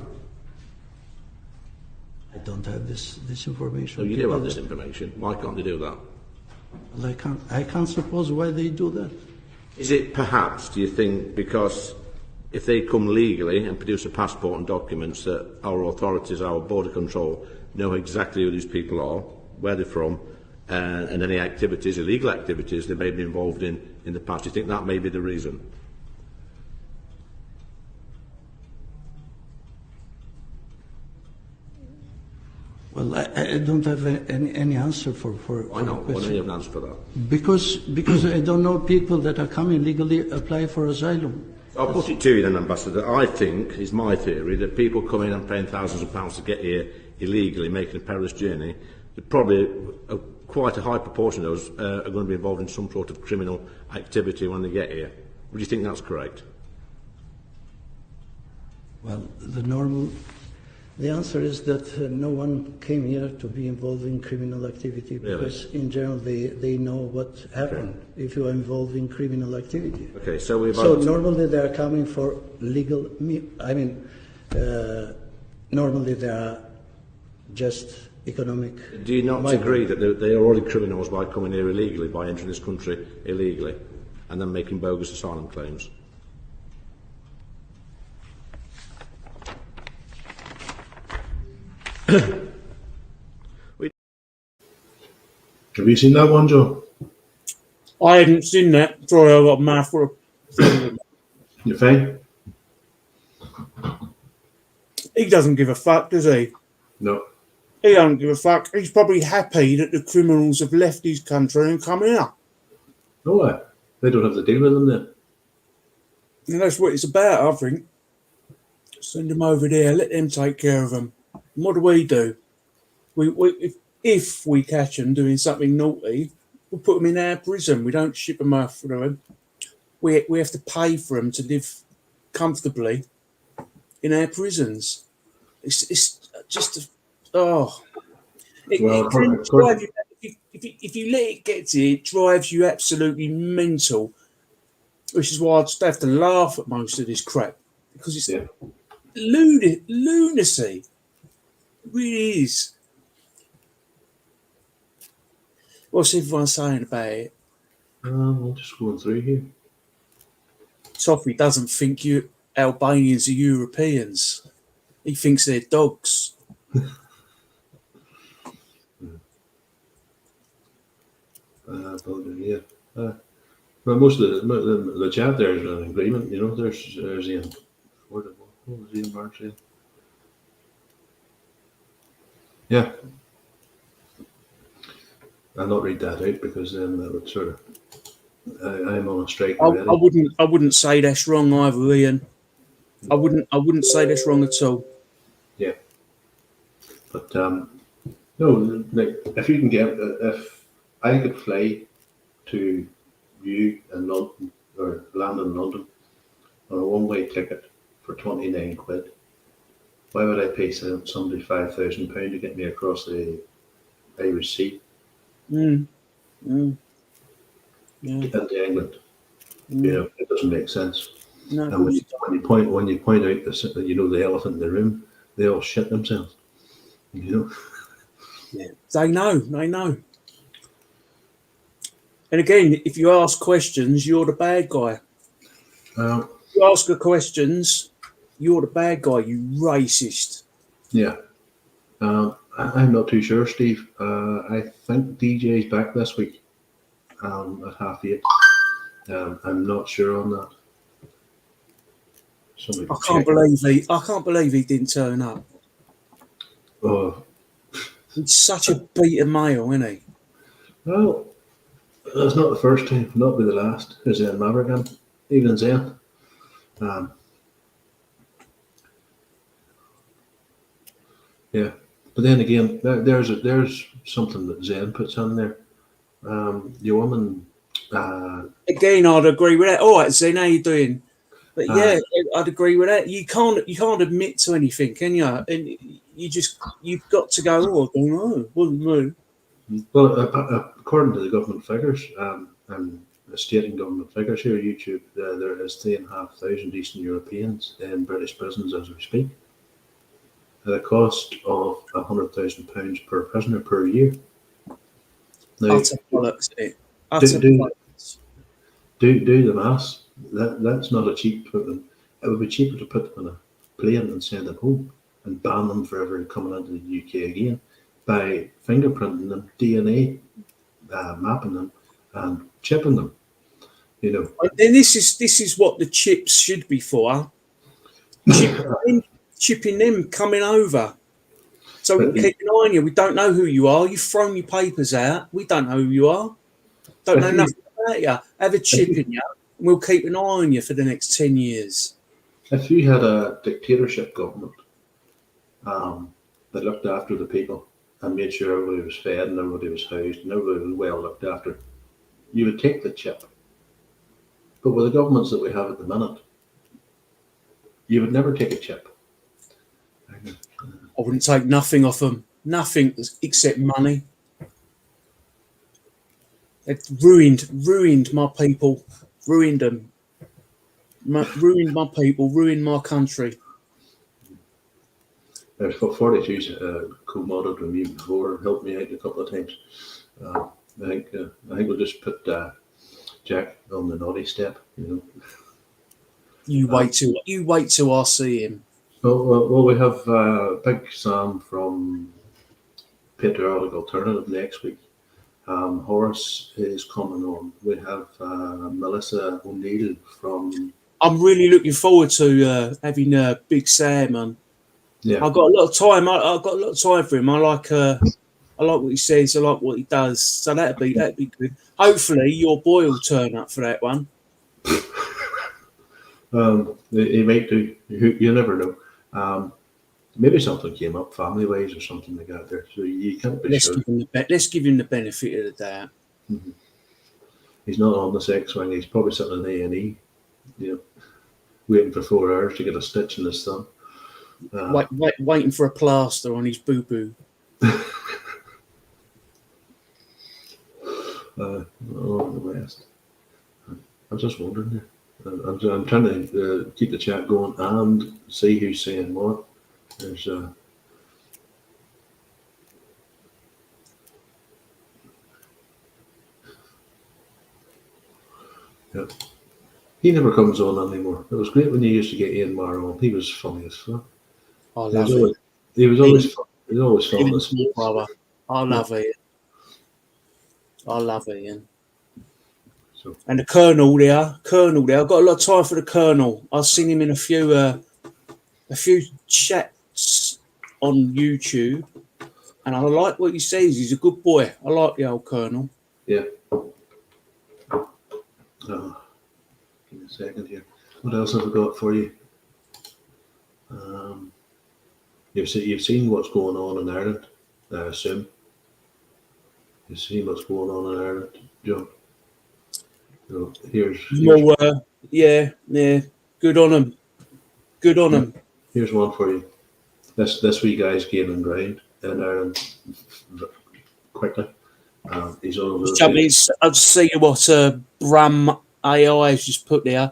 I don't have this information. So you do have this information. Why can't they do that? Well, I can't suppose why they do that. Is it perhaps, do you think, because if they come legally and produce a passport and documents, that our authorities, our border control, know exactly who these people are, where they're from, and any activities, illegal activities they may be involved in the past? Do you think that may be the reason? Well, I don't have any answer for Why the not? Why don't question. you have an answer for that? Because I don't know people that are coming legally apply for asylum. I'll put it to you then, Ambassador. I think, is my theory, that people come in and paying thousands of pounds to get here illegally, making a perilous journey, that probably quite a high proportion of those are going to be involved in some sort of criminal activity when they get here. Would you think that's correct? Well, the answer is that no one came here to be involved in criminal activity, because in general they know what happened if you are involved in criminal activity. Okay, so we've So normally they are coming for legal. Normally they are just economic. Do you not migrant. agree that they are already criminals by coming here illegally, by entering this country illegally, and then making bogus asylum claims? Have you seen that one, Joe? I hadn't seen that. Sorry, I got a mouthful of. You fine? He doesn't give a fuck, does he? No. He don't give a fuck. He's probably happy that the criminals have left his country and come here. No way. They don't have to deal with them then. And that's what it's about, I think. Send them over there, let them take care of them. And what do? If we catch them doing something naughty, we put them in our prison. We don't ship them off for them. We have to pay for them to live comfortably in our prisons. It's just if you let it get to you, it drives you absolutely mental. Which is why I just have to laugh at most of this crap, because it's lunacy. It really is. What's everyone saying about it? I'm just going through here. Toffee doesn't think Albanians are Europeans. He thinks they're dogs. Well, most of the chat there is an agreement. You know, there's Ian. What was Ian March saying? Yeah. I'll not read that out, because then that would sort of. I'm on a strike already. I wouldn't say that's wrong either, Ian. I wouldn't say that's wrong at all. Yeah. But no, like, if you can if I could fly to you in London, or land in London, on a one-way ticket for 29 quid, why would I pay somebody £5,000 to get me across the Irish Sea into England? You know, it doesn't make sense. No, And when you point out the elephant in the room, they all shit themselves. You know. yeah, they know. And again, if you ask questions, you're the bad guy. If you ask the questions, you're the bad guy, you racist. Yeah. I'm not too sure, Steve. I think DJ's back this week. at 8:30. I'm not sure on that. Somebody I check. can't believe he didn't turn up. Oh, He's such a beta male, isn't he? well, that's not the first time, not be the last. There's Zen Maverick, even Zen. Um, yeah, but then again, there's something that Zen puts on there. Your woman, Again, I'd agree with that. All right, Zen, how you doing? But Uh, yeah, I'd agree with that. You can't admit to anything, can you? And you've got to go. Oh, I don't know. Wasn't me. well, according to the government figures, and the state and government figures here, YouTube, there is 3,500 Eastern Europeans in British prisons as we speak, at a cost of £100,000 per prisoner per year. Now, Utter bollocks, isn't it? Utter do- bollocks. do the maths. That's not a cheap putting. It would be cheaper to put them on a plane and send them home and ban them forever coming into the UK again by fingerprinting them, DNA mapping them, and chipping them. You know, And this is what the chips should be for. Chipping them coming over. So we can keep an eye on you. We don't know who you are. You've thrown your papers out. We don't know who you are. Don't know nothing about you. Have a chip in you. And we'll keep an eye on you for the next 10 years. if you had a dictatorship government that looked after the people and made sure everybody was fed and everybody was housed and everybody was well looked after, you would take the chip. But with the governments that we have at the minute, you would never take a chip. I wouldn't take nothing off them. Nothing except money. It ruined my people. Ruined them. Ruined my people. Ruined my country. There's 42 co-modded with me before, helped me out a couple of times. I think we'll just put Jack on the naughty step. You know. You wait till I see him. Well, we have Big Sam from Patriotic Alternative next week. Horace is coming on. We have Melissa O'Neill from. I'm really looking forward to having Big Sam on. Yeah, I've got a lot of time. I've got a lot of time for him. I like what he says. I like what he does. So that'd be good. Hopefully, your boy will turn up for that one. he might do. You never know. Maybe something came up family-wise or something like that there. So you can't be sure. Let's give him the benefit of the doubt. Mm-hmm. He's not on the sex wing. He's probably sitting in A&E, you know, waiting for 4 hours to get a stitch in his thumb. Waiting for a plaster on his boo-boo. The West. I'm just wondering. I'm trying to keep the chat going and see who's saying what. There's yeah. He never comes on anymore. It was great when you used to get Ian Marr on. He was funny as fuck. I love it. He was always fun. Brother. I love Ian. I love Ian. So. And the Colonel there. I've got a lot of time for the Colonel. I've seen him in a few chats on YouTube, and I like what he says. He's a good boy. I like the old Colonel. Yeah. Give me a second here. What else have I got for you? You've seen what's going on in Ireland, I assume. You've seen what's going on in Ireland, John. So here's yeah. Good on him. Good on him. Here's one for you. This wee guy's gaining ground in Ireland quickly. He's on. I'll see what Bram AI has just put there.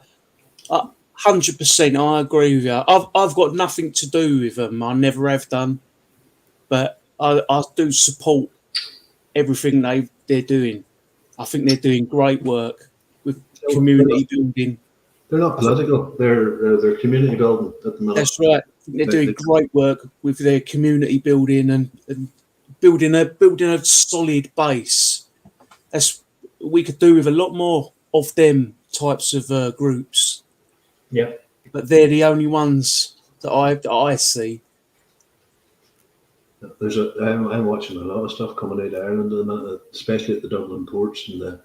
100%, I agree with you. I've got nothing to do with them. I never have done, but I do support everything they're doing. I think they're doing great work with community building. They're not political. They're community building at the minute. That's right. I think they're doing great work with their community building and building a solid base. we could do with a lot more of them types of groups. Yeah. But they're the only ones that I see. I'm watching a lot of stuff coming out of Ireland at the minute, especially at the Dublin ports and the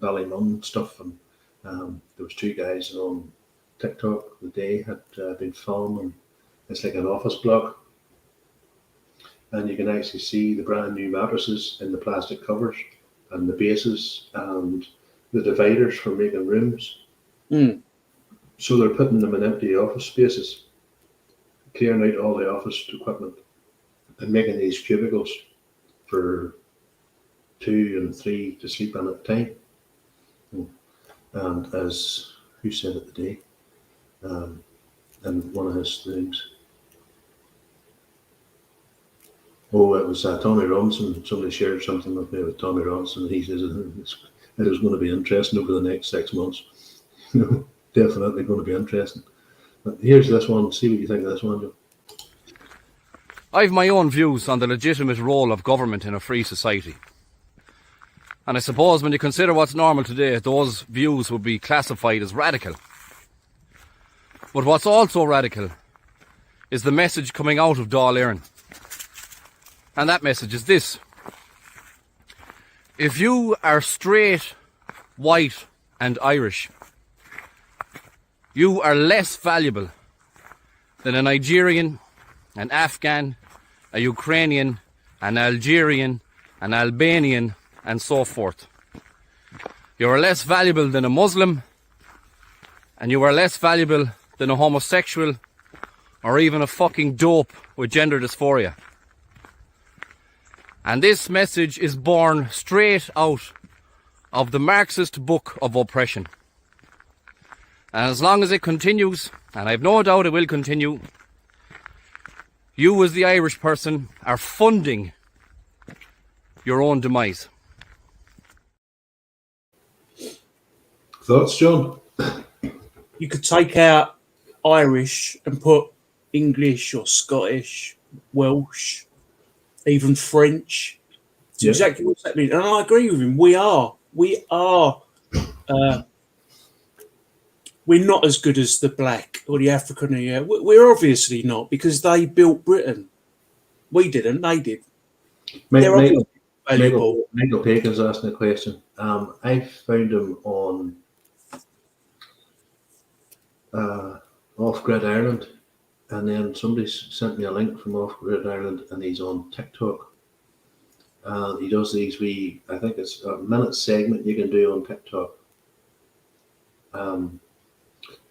Ballymun stuff. And there was 2 guys on TikTok that they had been filming. It's like an office block, and you can actually see the brand new mattresses in the plastic covers and the bases and the dividers for making rooms. Mm. So they're putting them in empty office spaces, clearing out all the office equipment and making these cubicles for 2 and 3 to sleep in at a time. And as who said it today, in one of his things, it was Tommy Robinson. Somebody shared something with me with Tommy Robinson. He says it is going to be interesting over the next 6 months. Definitely going to be interesting. But here's this one. See what you think of this one, Joe. I have my own views on the legitimate role of government in a free society. And I suppose when you consider what's normal today, those views would be classified as radical. But what's also radical is the message coming out of Dáil Éireann. And that message is this: if you are straight, white and Irish, you are less valuable than a Nigerian, an Afghan, a Ukrainian, an Algerian, an Albanian, and so forth. You are less valuable than a Muslim, and you are less valuable than a homosexual, or even a fucking dope with gender dysphoria. And this message is born straight out of the Marxist book of oppression. And as long as it continues, and I've no doubt it will continue, you as the Irish person are funding your own demise. Thoughts, John? You could take out Irish and put English or Scottish, Welsh, even French. It's Yeah. exactly what's happening. And I agree with him. We're not as good as the black or the African. We're obviously not, because they built Britain. We didn't. They did. They're obviously valuable. Michael Pakin's asking a question. I found him on Off Grid Ireland, and then somebody sent me a link from Off Grid Ireland, and he's on TikTok. He does these I think it's a minute segment you can do on TikTok.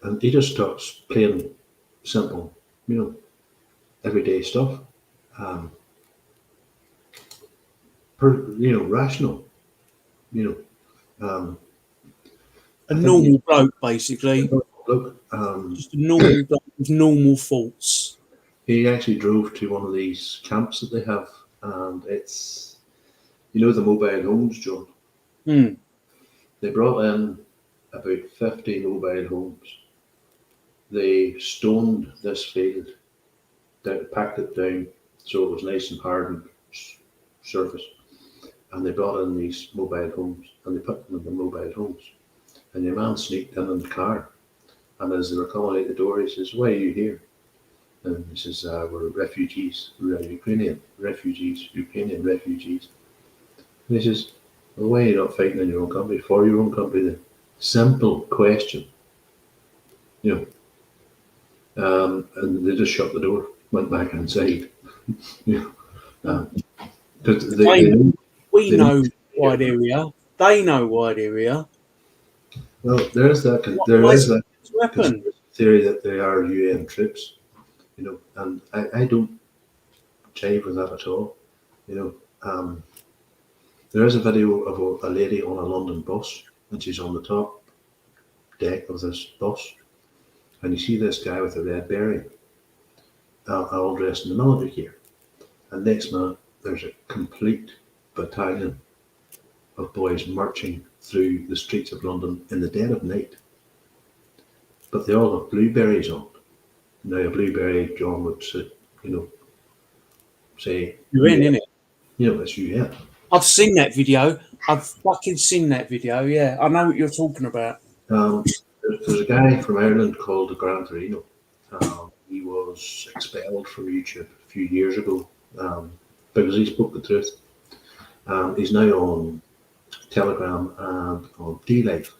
And he just talks plain, simple, everyday stuff. Rational. A normal bloke, basically. Look, Just a normal bloke with normal thoughts. he actually drove to one of these camps that they have, and it's, the mobile homes, John. Hmm. They brought in about 50 mobile homes. They stoned this field, packed it down so it was nice and hard surface, and they brought in these mobile homes, and they put them in the mobile homes. And the man sneaked in the car, and as they were coming out the door, he says, "Why are you here?" And he says, "We're refugees. We're Ukrainian refugees. And he says, "Well, why are you not fighting in your own country, for your own country then?" Simple question. And they just shut the door, went back inside. We know wide area. They know wide area. Well, there is that conspiracy theory that they are UN troops, and I don't jive with that at all. There is a video of a lady on a London bus, and she's on the top deck of this bus, and you see this guy with a red beret, all dressed in the military gear, and next minute there's a complete battalion of boys marching through the streets of London in the dead of night, but they all have blue berets on. Now a blue beret, John would say, UN, innit? It's UN. I've seen that video. I've fucking seen that video. Yeah, I know what you're talking about. There's a guy from Ireland called Gran Torino. He was expelled from YouTube a few years ago because he spoke the truth. He's now on Telegram and on DLive.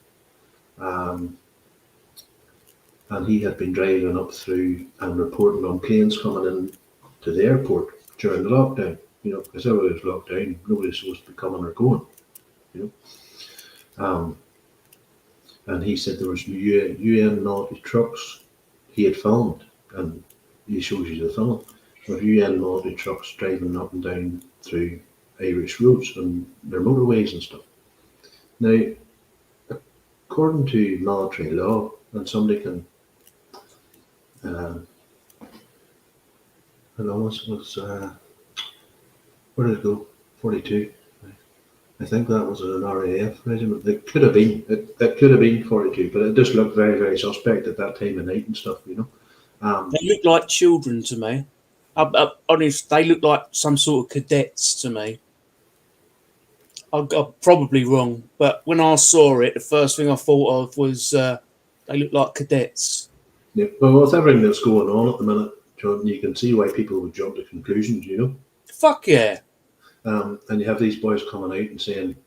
And he had been driving up through and reporting on planes coming in to the airport during the lockdown. You know, because everybody was locked down, nobody was supposed to be coming or going. You know, and he said there was UN military trucks he had filmed, and he shows you the film of UN military trucks driving up and down through Irish roads and their motorways and stuff. Now, according to military law, and somebody can, where did it go? 42. I think that was an RAF regiment. It could have been. It could have been 42, but it just looked very, very suspect at that time of night and stuff. You know. They look like children to me. Honest, they look like some sort of cadets to me. I'm probably wrong, but when I saw it, the first thing I thought of was they look like cadets. Yeah. Well, with everything that's going on at the minute, John, you can see why people would jump to conclusions. You know. Fuck yeah. And you have these boys coming out and saying,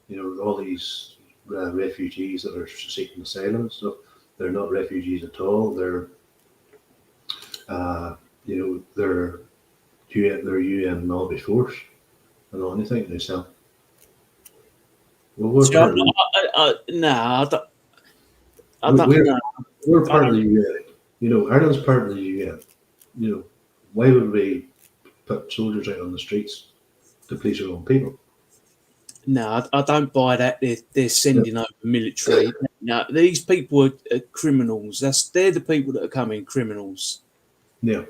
you know, all these refugees that are seeking asylum and stuff, they're not refugees at all. They're, you know, they're UN military force. And all you think to yourself, well, we're part of we're part of the UN. You know, Ireland's part of the UN. You know, why would we put soldiers out on the streets to police our own people? No, I don't buy that. They're sending over military. No, these people are criminals. They're the people that are coming criminals. Yeah,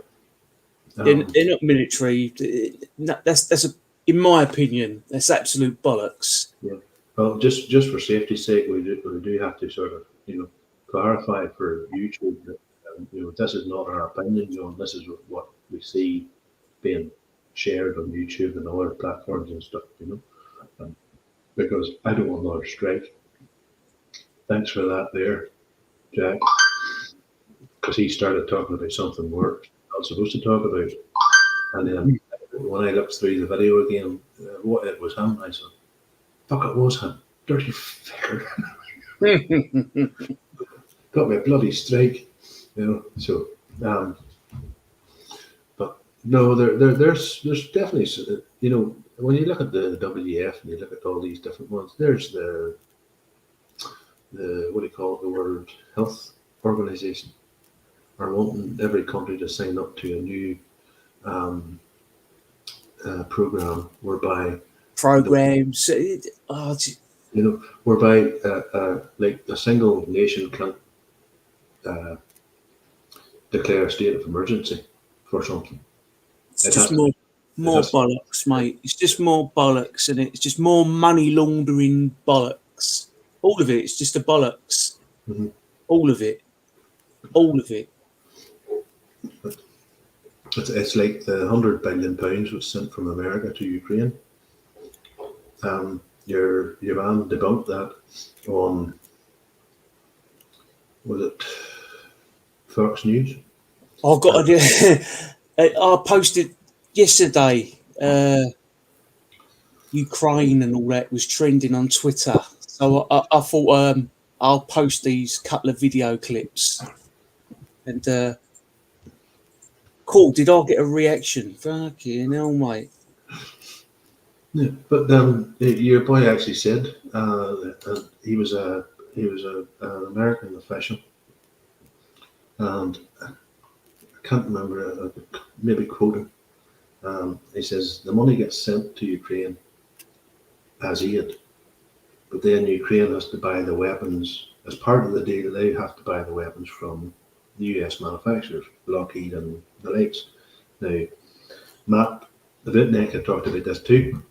They're not military. That's in my opinion, that's absolute bollocks. Yeah. Well, just for safety's sake, we do have to sort of, you know, clarify for YouTube that you know, this is not our opinion. You know, this is what we see being shared on YouTube and other platforms and stuff, you know, because I don't want another strike. Thanks for that there, Jack, because he started talking about something we're not supposed to talk about. And then when I looked through the video again, what it was him, I said, fuck, it was him. Dirty fucker. Got me a bloody strike, you know, so, no, there's definitely, you know, when you look at the WEF and you look at all these different ones, there's the what do you call it, the World Health Organization are wanting every country to sign up to a new program whereby programs. You know, whereby like a single nation can declare a state of emergency for something. It's just more bollocks, mate. It's just more bollocks, and it's just more money laundering bollocks. All of it. It's just a bollocks. Mm-hmm. All of it. All of it. It's like the £100 billion was sent from America to Ukraine. Your man debunked that on, was it Fox News? I've got I posted yesterday. Ukraine and all that was trending on Twitter, so I thought I'll post these couple of video clips. And cool. Did I get a reaction? Fucking hell, mate. Yeah, but your boy actually said that he was an American official, and I can't remember, maybe quoting. He says the money gets sent to Ukraine as aid, but then Ukraine has to buy the weapons as part of the deal. They have to buy the weapons from the US manufacturers, Lockheed and the likes. Now, Matt Vitnek had talked about this too.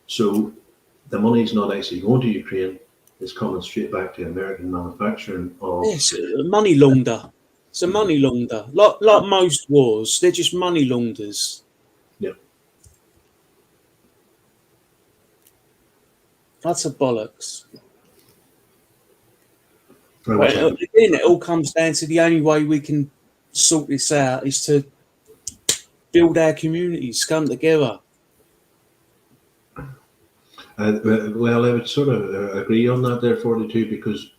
So the money's not actually going to Ukraine; it's coming straight back to American manufacturing of. Yes, money launder. It's a money launder. Like most wars, they're just money launders. Yeah. That's a bollocks. Very much But again, it all comes down to the only way we can sort this out is to build our communities, come together. well, I would sort of agree on that there, 42, because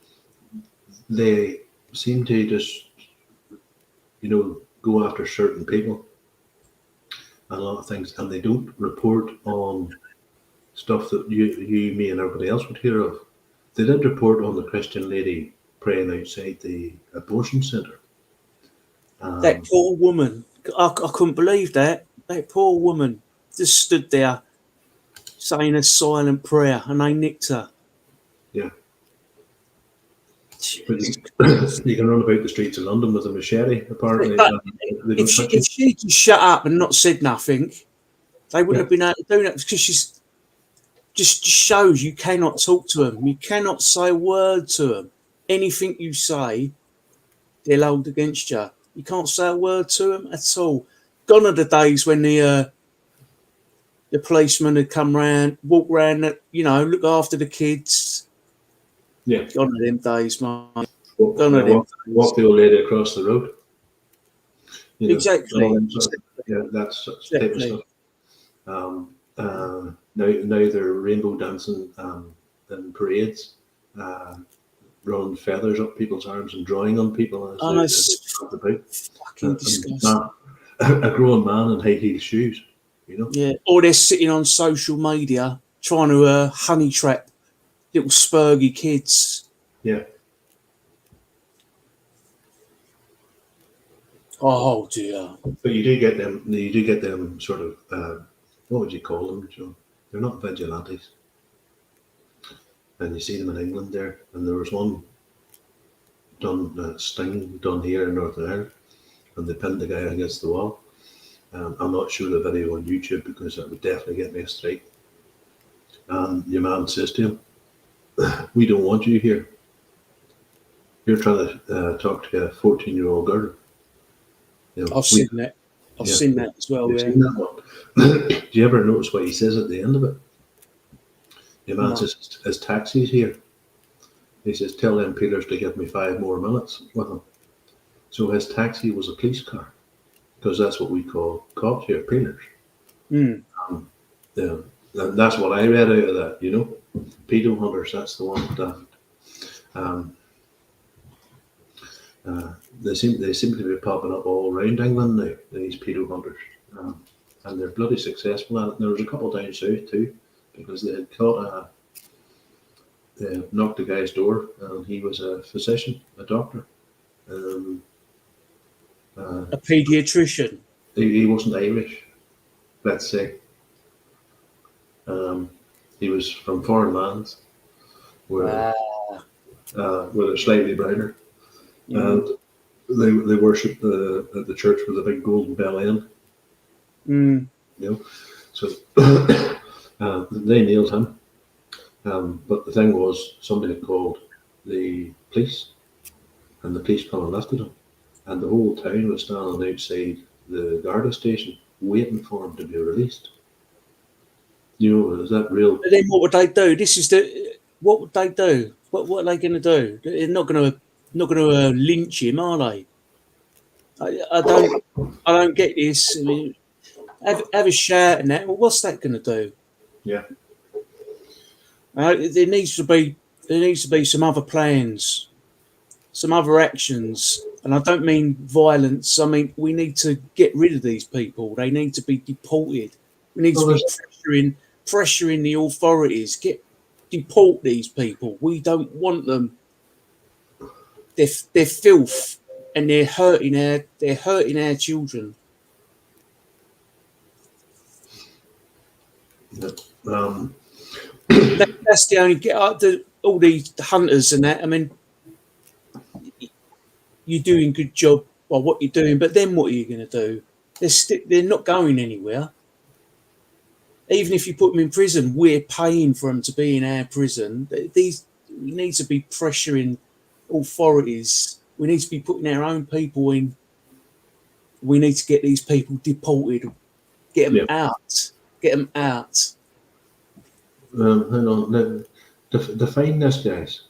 they seem to just, go after certain people and a lot of things, and they don't report on stuff that you, me, and everybody else would hear of. They did report on the Christian lady praying outside the abortion centre. That poor woman, I couldn't believe that. That poor woman just stood there saying a silent prayer and they nicked her. Yeah. But you can run about the streets of London with a machete, apparently. But They don't touch you. if she just shut up and not said nothing, they wouldn't have been able to do that because she's just shows you cannot talk to them. You cannot say a word to them. Anything you say, they'll hold against you. You can't say a word to them at all. Gone are the days when the policeman would come round, walk round, look after the kids. Yeah. Gone are them days, mate. Walk the old lady across the road. Exactly. That's such type of stuff. Now they're rainbow dancing in parades, running feathers up people's arms and drawing on people as they talk about. Fucking disgusting. A grown man in high heel shoes, Yeah, or they're sitting on social media trying to honey trap little spurgy kids. Yeah. Oh dear. But you do get them. You do get them sort of. What would you call them, Joe? They're not vigilantes. And you see them in England there, and there was one sting done here in Northern Ireland, and they pinned the guy against the wall. I'm not sure the video on YouTube because that would definitely get me a strike. And your man says to him, "We don't want you here. You're trying to talk to a 14-year-old girl." I've seen that. I've seen that as well. You've Yeah. seen that one. Do you ever notice what he says at the end of it? Your man says, "His taxi's here." He says, "Tell them Peters to give me 5 more minutes with him." So his taxi was a police car, because that's what we call cops here, Peters. And that's what I read out of that, pedo hunters. That's the one. They seem to be popping up all around England now, these pedo hunters, and they're bloody successful at it. And there was a couple down south too, because they had caught they knocked the guy's door, and he was a physician, a doctor. A paediatrician. He wasn't Irish, let's say. He was from foreign lands, where they're slightly browner. And they worshipped the church with a big golden bell end. So they nailed him. But the thing was, somebody had called the police, and the police come and lifted him, and the whole town was standing outside the Garda station waiting for him to be released. Is that real? But then what would they do? What would they do? What are they going to do? They're not going to lynch him, are they? I don't get this. I mean, have a shout and that. Well, what's that going to do? Yeah. There needs to be some other plans, some other actions, and I don't mean violence. I mean we need to get rid of these people. They need to be deported. We need to be pressuring the authorities. Deport these people. We don't want them. They're filth, and they're hurting our children. That's the only all these hunters and that. I mean, you're doing a good job by what you're doing, but then what are you going to do? They're not going anywhere. Even if you put them in prison, we're paying for them to be in our prison. We need to be pressuring authorities. We need to be putting our own people in. We need to get these people deported. Get them out. Get them out. Hang on. Define this, guys.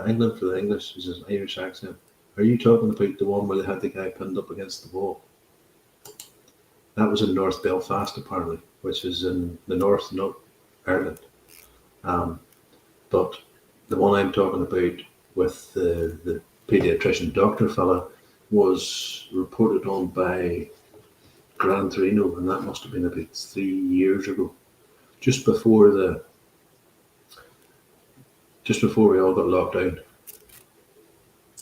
England for the English is an Irish accent. Are you talking about the one where they had the guy pinned up against the wall? That was in North Belfast, apparently, which is in the north, not Ireland. But the one I'm talking about with the paediatrician doctor fella was reported on by Gran Torino, and that must have been about 3 years ago, just before we all got locked down.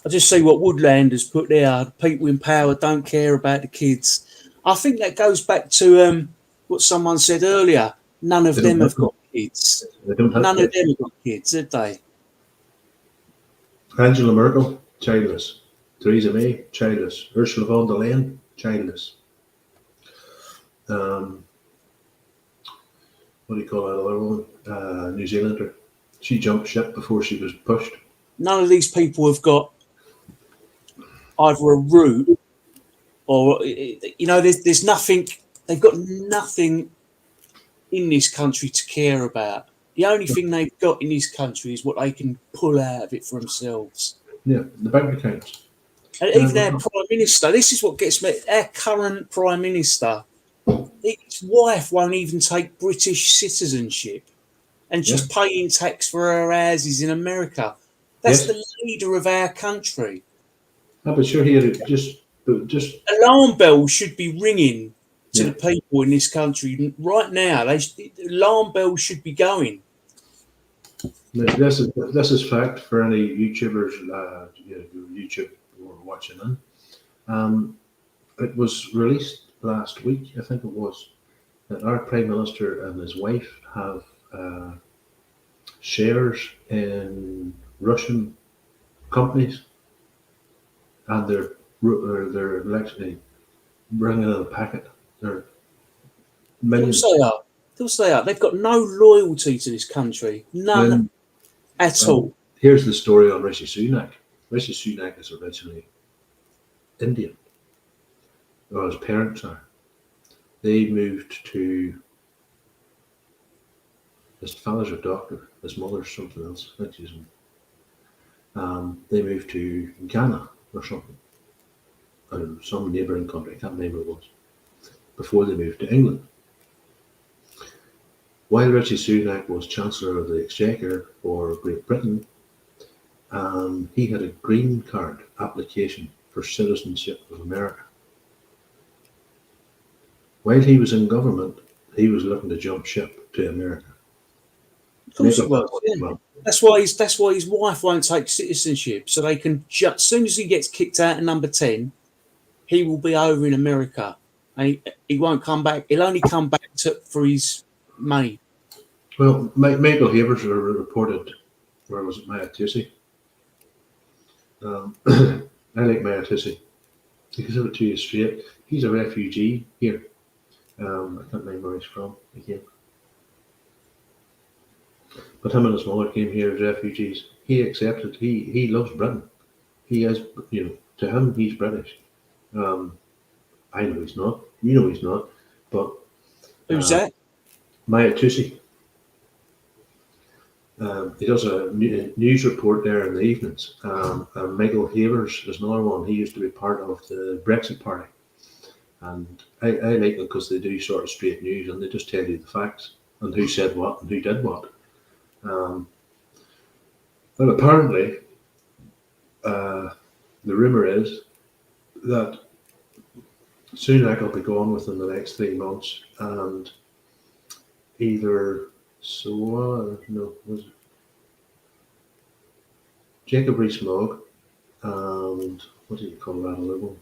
I just see what Woodland has put there. People in power don't care about the kids. I think that goes back to what someone said earlier. None of them have got kids. They don't have None of kids. them have got kids, have they? Angela Merkel, childless. Theresa May, childless. Ursula von der Leyen, childless. What do you call that other woman? New Zealander. She jumped ship before she was pushed. None of these people have got either a root or, there's nothing. They've got nothing in this country to care about. The only thing they've got in this country is what they can pull out of it for themselves. Yeah, the bank accounts. And even our Prime Minister, this is what gets me, our current Prime Minister, his wife won't even take British citizenship and just paying tax for her houses in America. That's the leader of our country. Oh, but sure, he had just Alarm bells should be ringing to the people in this country right now. Alarm bells should be going. this is fact for any YouTubers, YouTube or watching in. It was released last week, I think it was, that our Prime Minister and his wife have shares in Russian companies, and they're actually bringing in a packet. They're Of millions. course they are. Of course they are. They've got no loyalty to this country. None at all. Here's the story on Rishi Sunak. Rishi Sunak is originally Indian, or his parents are. They moved to, his father's a doctor, his mother's something else. I think she's they moved to Ghana or something, or some neighbouring country, I can't remember what it was, before they moved to England. While Rishi Sunak was Chancellor of the Exchequer for Great Britain, he had a green card application for citizenship of America. While he was in government, he was looking to jump ship to America. Of course it was. Yeah. That's why his wife won't take citizenship, so they can as soon as he gets kicked out of number 10, he will be over in America, and he won't come back. He'll only come back for his money. Well, Michael Havers reported, where was it, Maya Tussi? I like Maya Tussi. He can give it to you straight. He's a refugee here. I can't remember where he's from again. But him and his mother came here as refugees. He accepted. He loves Britain. He is, to him, he's British. I know he's not. You know he's not. But Who's that? Maya Tussi. He does a news report there in the evenings. And Michael Havers is another one. He used to be part of the Brexit Party. And I like them because they do sort of straight news and they just tell you the facts and who said what and who did what. But apparently, the rumour is that Sunak will be gone within the next 3 months, and either was it Jacob Rees-Mogg and what do you call that other one?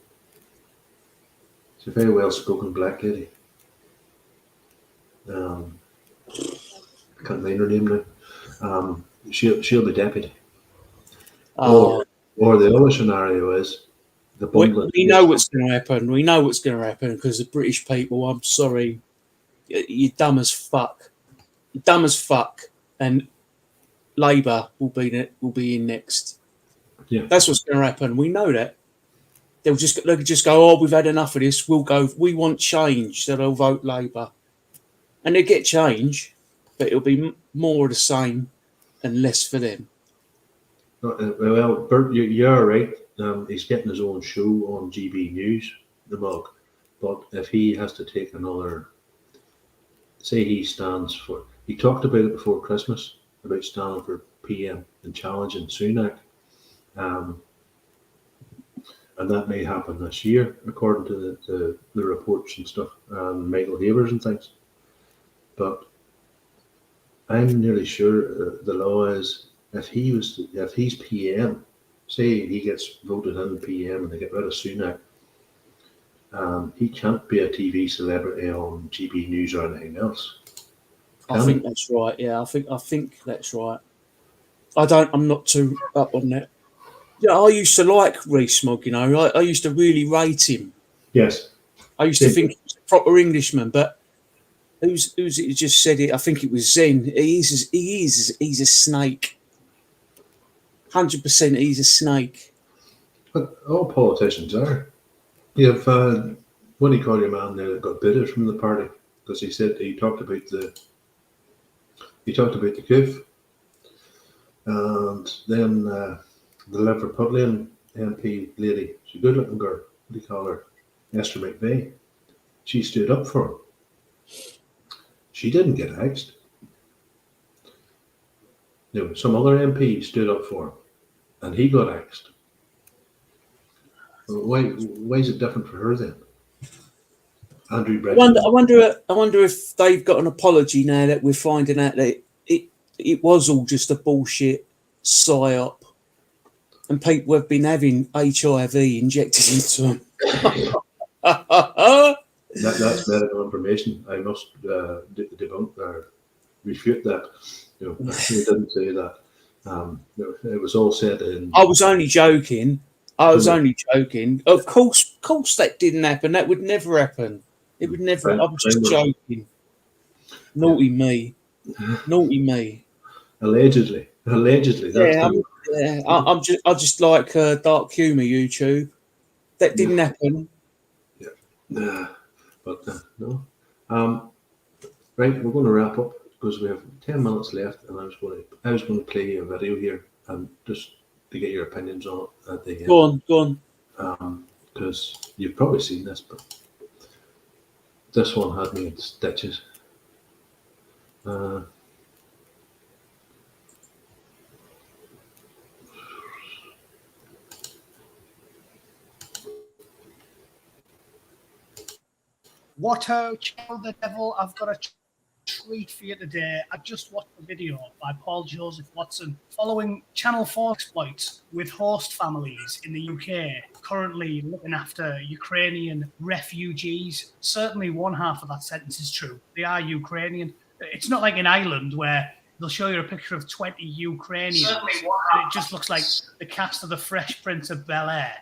It's a very well-spoken black lady. I can't remember her name now. She'll be deputy. Or the other scenario is the bundle. We know what's going to happen. We know what's going to happen because the British people, I'm sorry, you're dumb as fuck. You're dumb as fuck. And Labour will be in next. Yeah. That's what's going to happen. We know that. They'll just go, oh, we've had enough of this. We'll go, we want change. So they'll vote Labour. And they'll get change, but it'll be more of the same and less for them. Well, Bert, you're right. He's getting his own show on GB News, the mug. But if he has to take another, say he stands for, he talked about it before Christmas, about standing for PM and challenging Sunak. And that may happen this year, according to the reports and stuff, and Michael Havers and things. But I'm nearly sure the law is if he's PM, say he gets voted in PM and they get rid of Sunak, he can't be a TV celebrity on GB News or anything else. I think that's right. Yeah, I think that's right. I'm not too up on that. Yeah, I used to like Rees-Mogg, you know. I used to really rate him. Yes. I used to think he was a proper Englishman, but who's it who just said it? I think it was Zen. He's a snake. 100% he's a snake. But all politicians are. You have, what do you call your man there that got booted from the party? Because he talked about the coup. And then the Liverpudlian MP lady, she's a good looking girl, what do you call her? Esther McVeigh. She stood up for him. She didn't get axed. No, some other MP stood up for him and he got axed. Why is it different for her then? Andrew Bridgen. I wonder if they've got an apology now that we're finding out that it was all just a bullshit psyop, and people have been having HIV injected into them. That's medical information. I must debunk or refute that. You know, he didn't say that. It was all said in. I was only joking. Of course, that didn't happen. That would never happen. It would never. I'm just joking. Naughty me. Allegedly. That's I just like dark humour. YouTube. That didn't happen. Yeah. Nah. But no. Right, we're going to wrap up because we have 10 minutes left, and I was going to play a video here and just to get your opinions on it at the end. Go on. Because you've probably seen this, but this one had me in stitches. Watto, Chill the Devil, I've got a treat for you today. I just watched a video by Paul Joseph Watson following Channel 4 exploits with host families in the UK, currently looking after Ukrainian refugees. Certainly one half of that sentence is true. They are Ukrainian. It's not like in Ireland where they'll show you a picture of 20 Ukrainians and it just looks like the cast of the Fresh Prince of Bel-Air,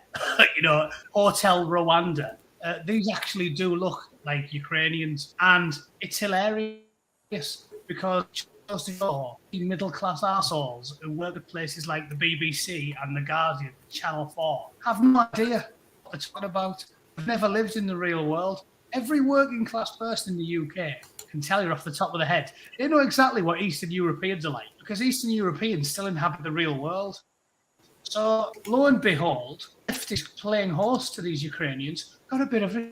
you know, Hotel Rwanda. These actually do look like Ukrainians, and it's hilarious because middle-class arseholes who work at places like the BBC and The Guardian, Channel 4, have no idea what they're talking about. They've never lived in the real world. Every working-class person in the UK can tell you off the top of the head. They know exactly what Eastern Europeans are like, because Eastern Europeans still inhabit the real world. So, lo and behold, leftists playing host to these Ukrainians got a bit of a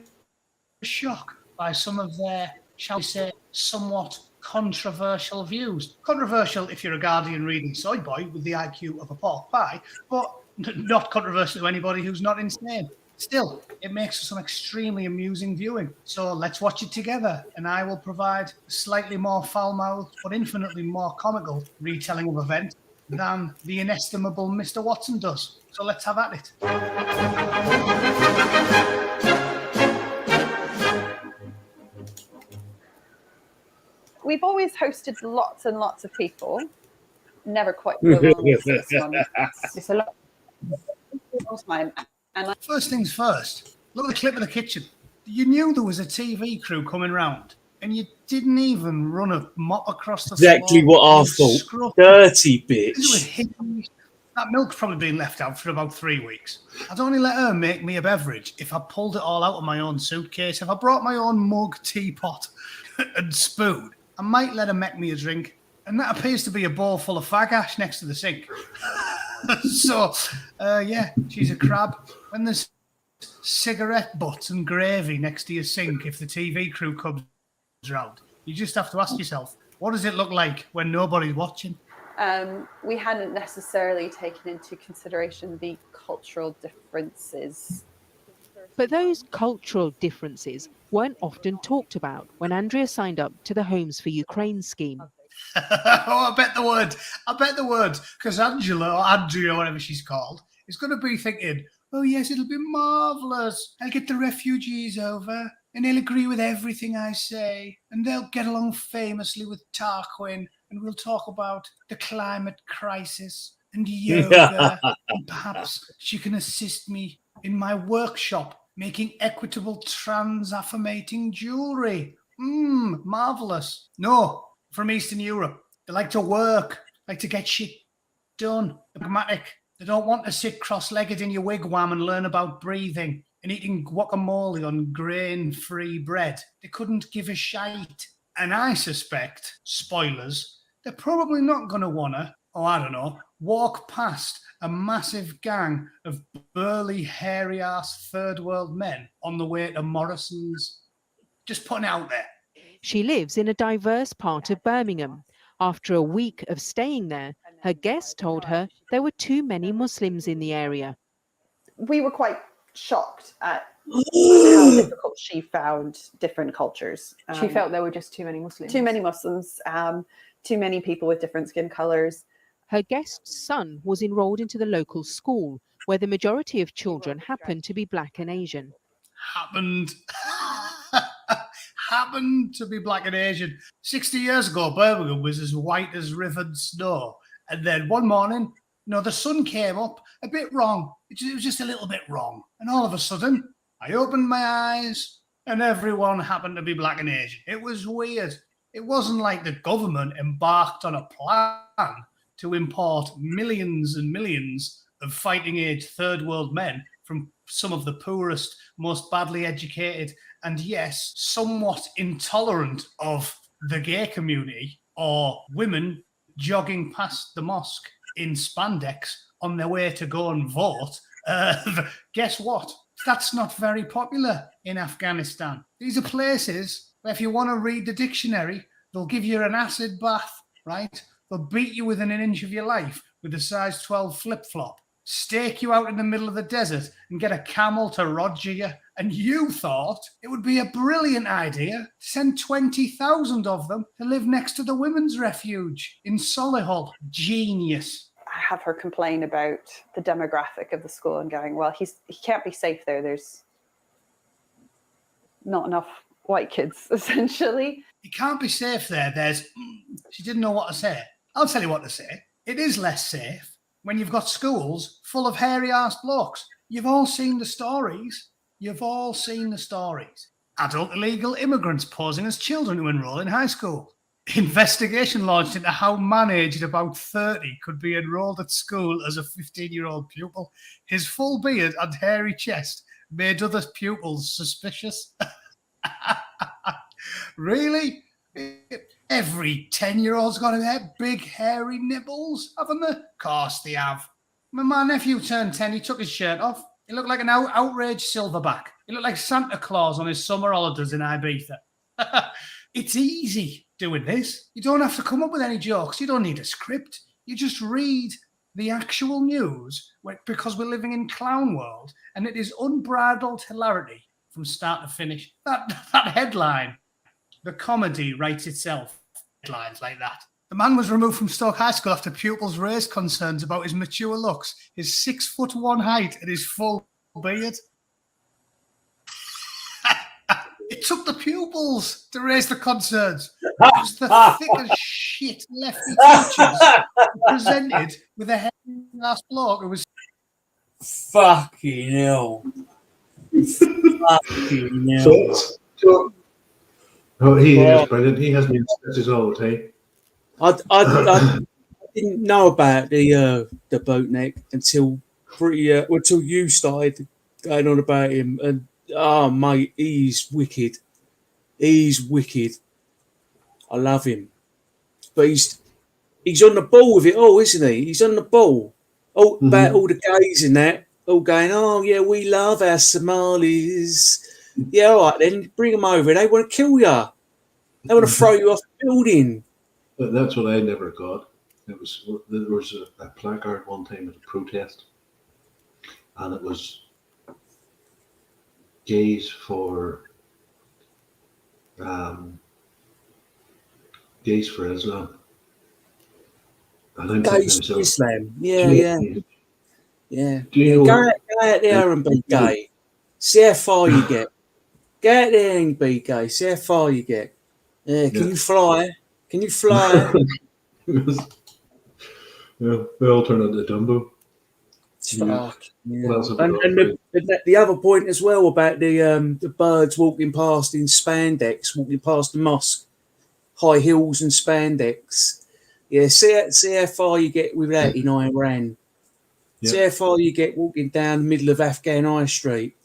shock by some of their, shall we say, somewhat controversial views. Controversial if you're a Guardian reading soy boy with the IQ of a pork pie, but not controversial to anybody who's not insane. Still, it makes for some extremely amusing viewing. So let's watch it together, and I will provide a slightly more foul-mouthed but infinitely more comical retelling of events than the inestimable Mr. Watson does. So let's have at it. We've always hosted lots and lots of people. Never quite go on with this one. It's a lot of time. And First things first, look at the clip of the kitchen. You knew there was a TV crew coming round, and you didn't even run a mop across the floor. Exactly what I thought. Dirty bitch. That milk's probably been left out for about 3 weeks. I'd only let her make me a beverage if I pulled it all out of my own suitcase. If I brought my own mug, teapot, and spoon, I might let her make me a drink. And that appears to be a bowl full of fag ash next to the sink. So, yeah, she's a crab. When there's cigarette butts and gravy next to your sink, if the TV crew comes round, you just have to ask yourself, what does it look like when nobody's watching? We hadn't necessarily taken into consideration the cultural differences. But those cultural differences weren't often talked about when Andrea signed up to the Homes for Ukraine scheme. Oh, I bet the word. Because Angela, or Andrea, whatever she's called, is going to be thinking, oh, yes, it'll be marvellous. I'll get the refugees over, and they'll agree with everything I say, and they'll get along famously with Tarquin, and we'll talk about the climate crisis and yoga, and perhaps she can assist me in my workshop making equitable trans-affirmating jewellery. Marvellous. No, from Eastern Europe. They like to work, like to get shit done. They're pragmatic. They don't want to sit cross-legged in your wigwam and learn about breathing and eating guacamole on grain-free bread. They couldn't give a shite. And I suspect, spoilers, they're probably not going to want to, I don't know, walk past a massive gang of burly, hairy-ass third-world men on the way to Morrison's. Just putting it out there. She lives in a diverse part of Birmingham. After a week of staying there, her guest told her there were too many Muslims in the area. We were quite shocked at how difficult she found different cultures. She felt there were just too many Muslims. Too many Muslims, too many people with different skin colours. Her guest's son was enrolled into the local school, where the majority of children happened to be Black and Asian. Happened to be Black and Asian. 60 years ago, Birmingham was as white as rivered snow. And then one morning, the sun came up a bit wrong. It was just a little bit wrong. And all of a sudden, I opened my eyes and everyone happened to be Black and Asian. It was weird. It wasn't like the government embarked on a plan to import millions and millions of fighting-age third-world men from some of the poorest, most badly educated, and yes, somewhat intolerant of the gay community, or women jogging past the mosque in spandex on their way to go and vote. Guess what? That's not very popular in Afghanistan. These are places where if you want to read the dictionary, they'll give you an acid bath, right? They'll beat you within an inch of your life with a size 12 flip-flop, stake you out in the middle of the desert and get a camel to roger you. And you thought it would be a brilliant idea to send 20,000 of them to live next to the women's refuge in Solihull. Genius. I have her complain about the demographic of the school and going, well, he can't be safe there. There's not enough white kids, essentially. He can't be safe there. She didn't know what to say. I'll tell you what to say. It is less safe when you've got schools full of hairy-ass blokes. You've all seen the stories. Adult illegal immigrants posing as children to enroll in high school. Investigation launched into how man aged about 30 could be enrolled at school as a 15-year-old pupil. His full beard and hairy chest made other pupils suspicious. Really? Every 10-year-old's got their big hairy nipples, haven't they? Of course they have. When my nephew turned 10, he took his shirt off. He looked like an outraged silverback. He looked like Santa Claus on his summer holidays in Ibiza. It's easy doing this. You don't have to come up with any jokes. You don't need a script. You just read the actual news because we're living in clown world, and it is unbridled hilarity from start to finish. That headline, the comedy writes itself. Headlines like that. The man was removed from Stoke High School after pupils raised concerns about his mature looks, his 6'1" height, and his full beard. It took the pupils to raise the concerns. It was the thick as shit lefty teachers presented with a hairy-ass bloke who was... Fucking hell. Fucking hell. He is brilliant. He hasn't been his old, hey? I didn't know about the boat neck until you started going on about him, and mate, he's wicked. I love him, but He's on the ball with it all, isn't he? He's on the ball. All about all the gays and that, all going, oh yeah, we love our Somalis. Yeah, all right then, bring them over. They want to kill you. They want to throw you off the building. But that's what I never got. There was a placard one time at a protest, and it was gays for Islam. And I'm thinking Gays to for myself, Islam. Yeah. Do you know Go out there and be gay. See how far you get. Go out there and be gay. See how far you get. Yeah, can you fly? Can you fly? Yeah, they all turn into Dumbo. Fuck. Yeah. Well, that's a And the other point as well about the birds walking past in spandex, walking past the mosque, high heels and spandex. Yeah, see how far you get with that in Iran. Yeah. See how far you get walking down the middle of Afghan High Street.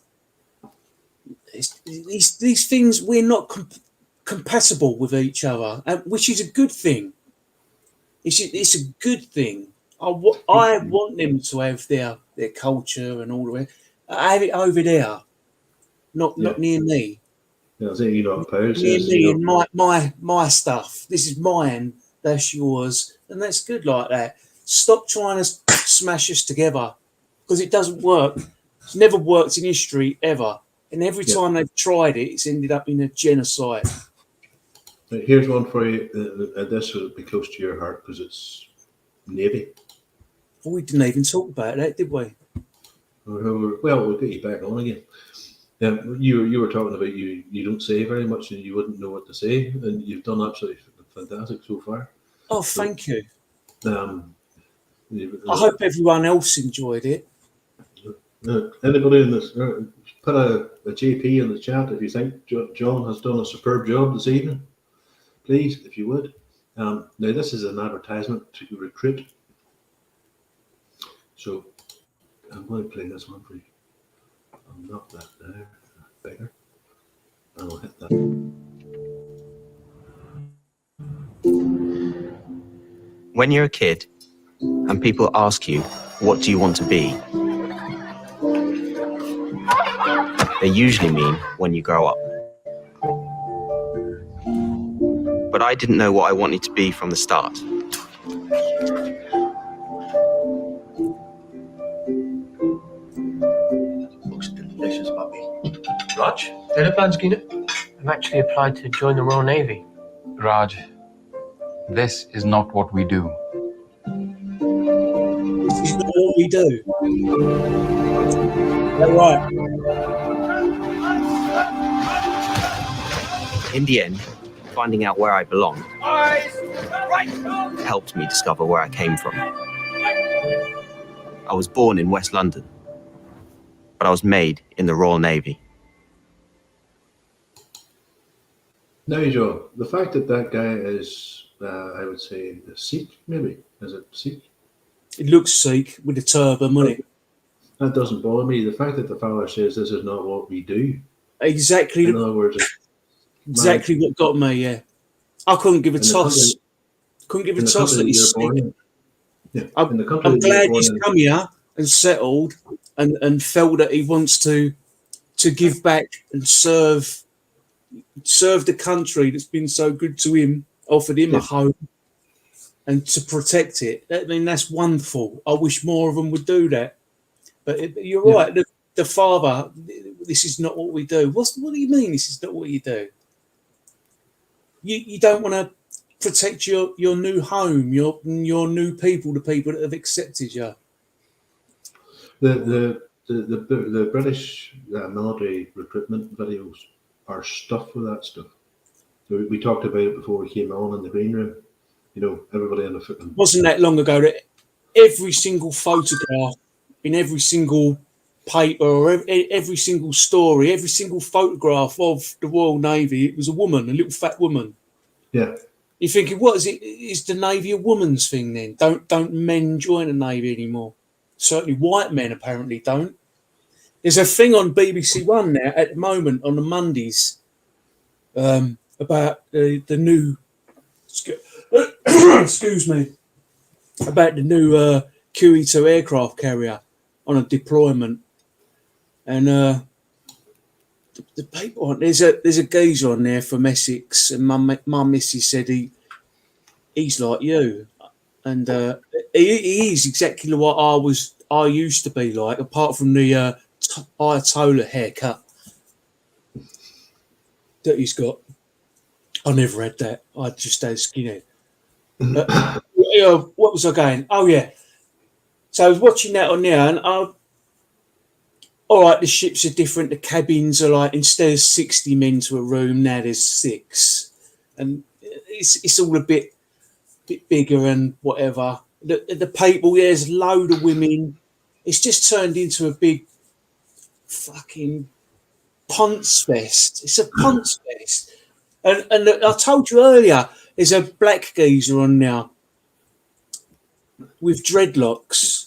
These things, we're not compatible with each other, which is a good thing. It's a good thing. I want them to have their culture and all of it. I have it over there, not near me. Yeah, I think you know what Near me and my stuff. This is mine. That's yours, and that's good like that. Stop trying to smash us together because it doesn't work. It's never worked in history ever, and every time they've tried it, it's ended up in a genocide. Here's one for you. This will be close to your heart because it's Navy. Well, we didn't even talk about that, did we? Well, we'll get you back on again. You were talking about you don't say very much and you wouldn't know what to say, and you've done absolutely fantastic so far. Oh, thank you. I hope everyone else enjoyed it. Anybody in this, put a JP in the chat if you think John has done a superb job this evening. Please, if you would. Now, this is an advertisement to recruit. So, I'm going to play this one for you. I'll knock that down, bigger. And I'll hit that. When you're a kid and people ask you, what do you want to be? They usually mean when you grow up. But I didn't know what I wanted to be from the start. Looks delicious, puppy. Raj, plans, Gina? I've actually applied to join the Royal Navy. Raj, this is not what we do. This is not what we do. All right. In the end, finding out where I belonged helped me discover where I came from. I was born in West London, but I was made in the Royal Navy. Now, John, the fact that guy is, I would say, a Sikh, maybe. Is it Sikh? It looks Sikh with a turban, wouldn't it? That doesn't bother me. The fact that the fella says this is not what we do. Exactly. In other words, exactly what got me, yeah. I couldn't give a toss. Couldn't give a toss that he's Sikh. I'm glad he's come here and settled and felt that he wants to give back and serve the country that's been so good to him, offered him a home, and to protect it. I mean, that's wonderful. I wish more of them would do that. But you're right. The father, this is not what we do. What do you mean this is not what you do? You don't want to protect your new home, your new people, the people that have accepted you. The British military recruitment videos are stuffed with that stuff. We talked about it before we came on in the green room. You know, everybody on the foot. Wasn't that long ago that every single photograph in every single paper or every single story, every single photograph of the Royal Navy, it was a woman, a little fat woman. Yeah. You're thinking, what is it? Is the Navy a woman's thing then? Don't men join the Navy anymore? Certainly white men apparently don't. There's a thing on BBC One now at the moment on the Mondays about the new excuse me, about the new QE2 aircraft carrier on a deployment, and the people there's a geezer on there from Essex, and my missus said he's like you, and he is exactly what I used to be like, apart from the Ayatollah haircut that he's got. I never had that. I just had skinhead. What was I going? Oh yeah. So I was watching that on there, and all right, the ships are different. The cabins are like, instead of 60 men to a room, now there's 6, and it's all a bit bigger and whatever. The people, there's a load of women. It's just turned into a big fucking ponce fest. It's a ponce fest. And I told you earlier, there's a black geezer on now with dreadlocks.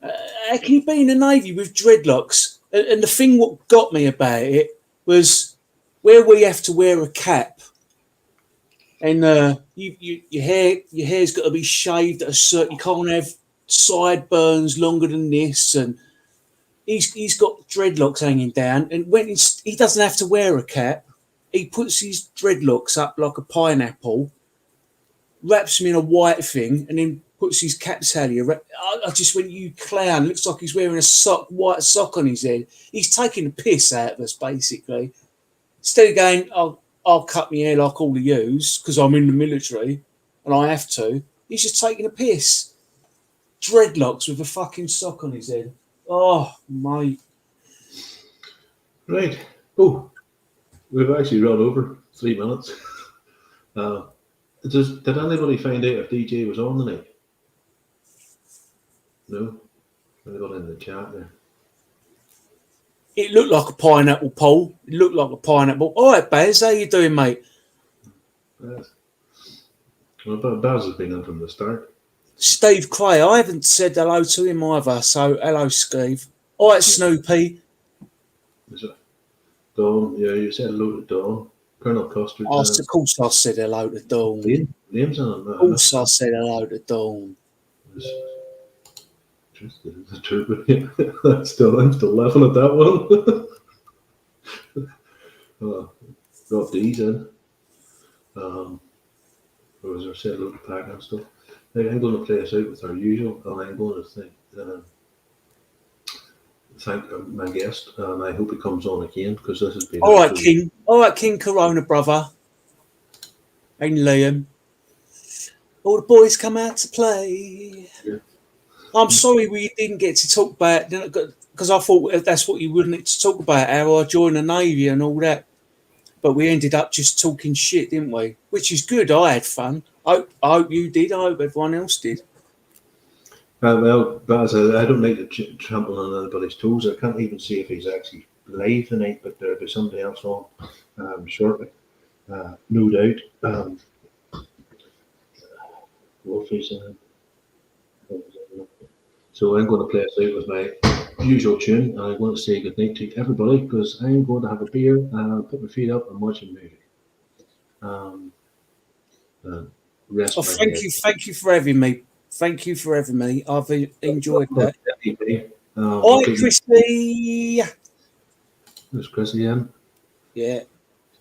How can you be in the Navy with dreadlocks? And the thing what got me about it was where we have to wear a cap, and your hair's got to be shaved at a certain. You can't have sideburns longer than this, and he's got dreadlocks hanging down. And when he doesn't have to wear a cap, he puts his dreadlocks up like a pineapple, wraps them in a white thing, and then puts his cap tally around. I just went, you clown. Looks like he's wearing a white sock on his head. He's taking the piss out of us, basically. Instead of going, I'll cut my hair like all of yous because I'm in the military and I have to, he's just taking a piss. Dreadlocks with a fucking sock on his head. Oh, mate. Right. Oh, we've actually run over 3 minutes. Did anybody find out if DJ was on tonight? No? Anybody in the chat there? It looked like a pineapple, Paul. It looked like a pineapple. All right, Baz, how you doing, mate? Baz. Well, Baz has been in from the start. Steve Cray, I haven't said hello to him either, so hello, Steve. All right, Snoopy. Is it? Dawn, yeah, you said hello to Dawn. Colonel Custard. Of course I said hello to Dawn. Names on it. Of course I said hello to Dawn. The truth. I'm still laughing at that one. Got these in. What was there? Said hello to Pack and stuff. I'm going to play us out with our usual, and I'm going to thank my guest, and I hope he comes on again because this has been. All right, King. All right, King Corona, brother. And Liam. All the boys come out to play. Yeah. I'm sorry we didn't get to talk about, because I thought that's what you wouldn't to talk about, how I joined the Navy and all that. But we ended up just talking shit, didn't we? Which is good. I had fun. I hope you did. I hope everyone else did. Well, Baz, I don't like to trample on anybody's toes. I can't even see if he's actually live tonight, but there'll be somebody else on shortly. No doubt. Wolfie's in. So I'm going to play us out with my usual tune, and I'm going to say goodnight to everybody because I'm going to have a beer and put my feet up and watch a movie. Thank you for having me. Thank you for having me. I've enjoyed that. Hi, Chrissy. There's Chrissy in. Yeah.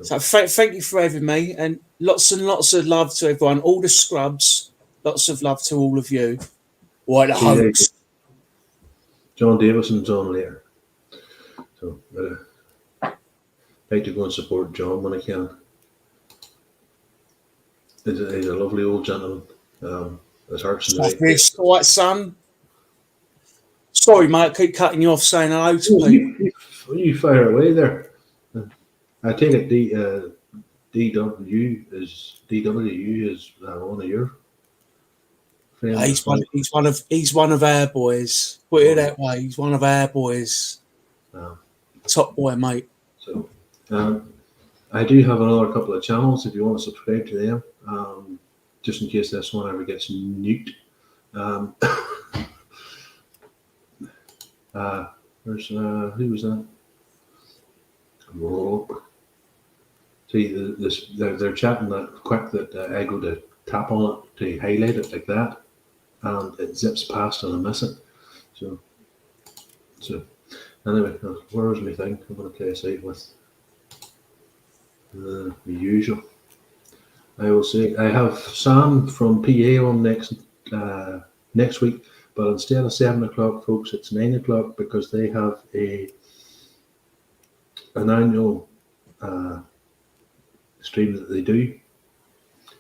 So thank you for having me, and lots of love to everyone. All the scrubs. Lots of love to all of you. White hosts. John Davison's on later. So I'd like to go and support John when I can. He's a lovely old gentleman. His heart's in the right. White son. Sorry, mate, I keep cutting you off saying hello to people. You fire away there. I take it DW is one of your friends. He's one of our boys. Put it that way. He's one of our boys. Top boy, mate. So I do have another couple of channels if you want to subscribe to them. Just in case this one ever gets nuked. Who was that? Whoa. See, they're chatting that quick that I go to tap on it to highlight it like that. and it zips past and I miss it. So anyway, where was my thing? I'm going to play a side with the usual. I will say I have Sam from PA on next week, but instead of 7 o'clock, folks, it's 9 o'clock because they have an annual stream that they do,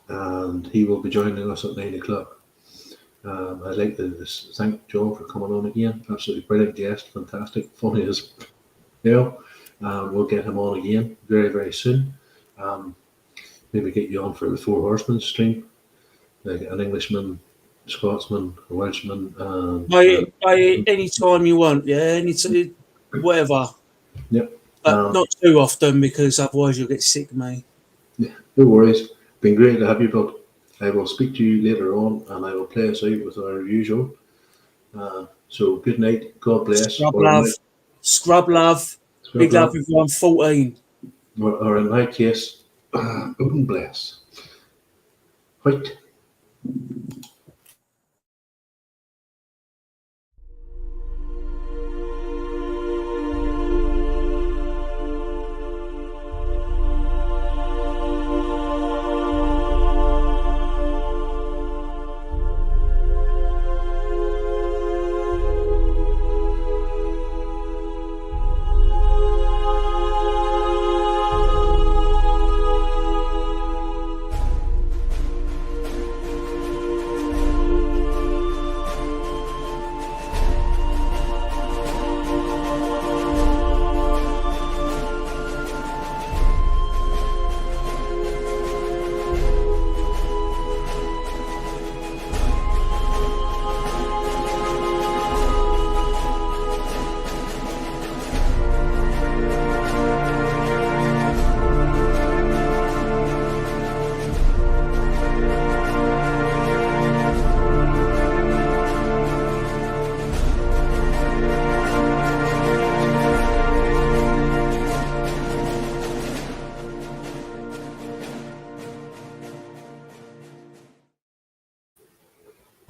and he will be joining us at 9 o'clock. I'd like to thank John for coming on again. Absolutely brilliant guest, fantastic, funny as hell. We'll get him on again very, very soon. Maybe get you on for the Four Horsemen stream, like an Englishman, Scotsman, a Welshman. By any time you want, yeah, whatever. Yep. But not too often because otherwise you'll get sick, mate. Yeah, no worries. Been great to have you, bud. I will speak to you later on, and I will play us out with our usual. So good night. God bless. Scrub love. Big love everyone. 14. Or in my case, open bless. White.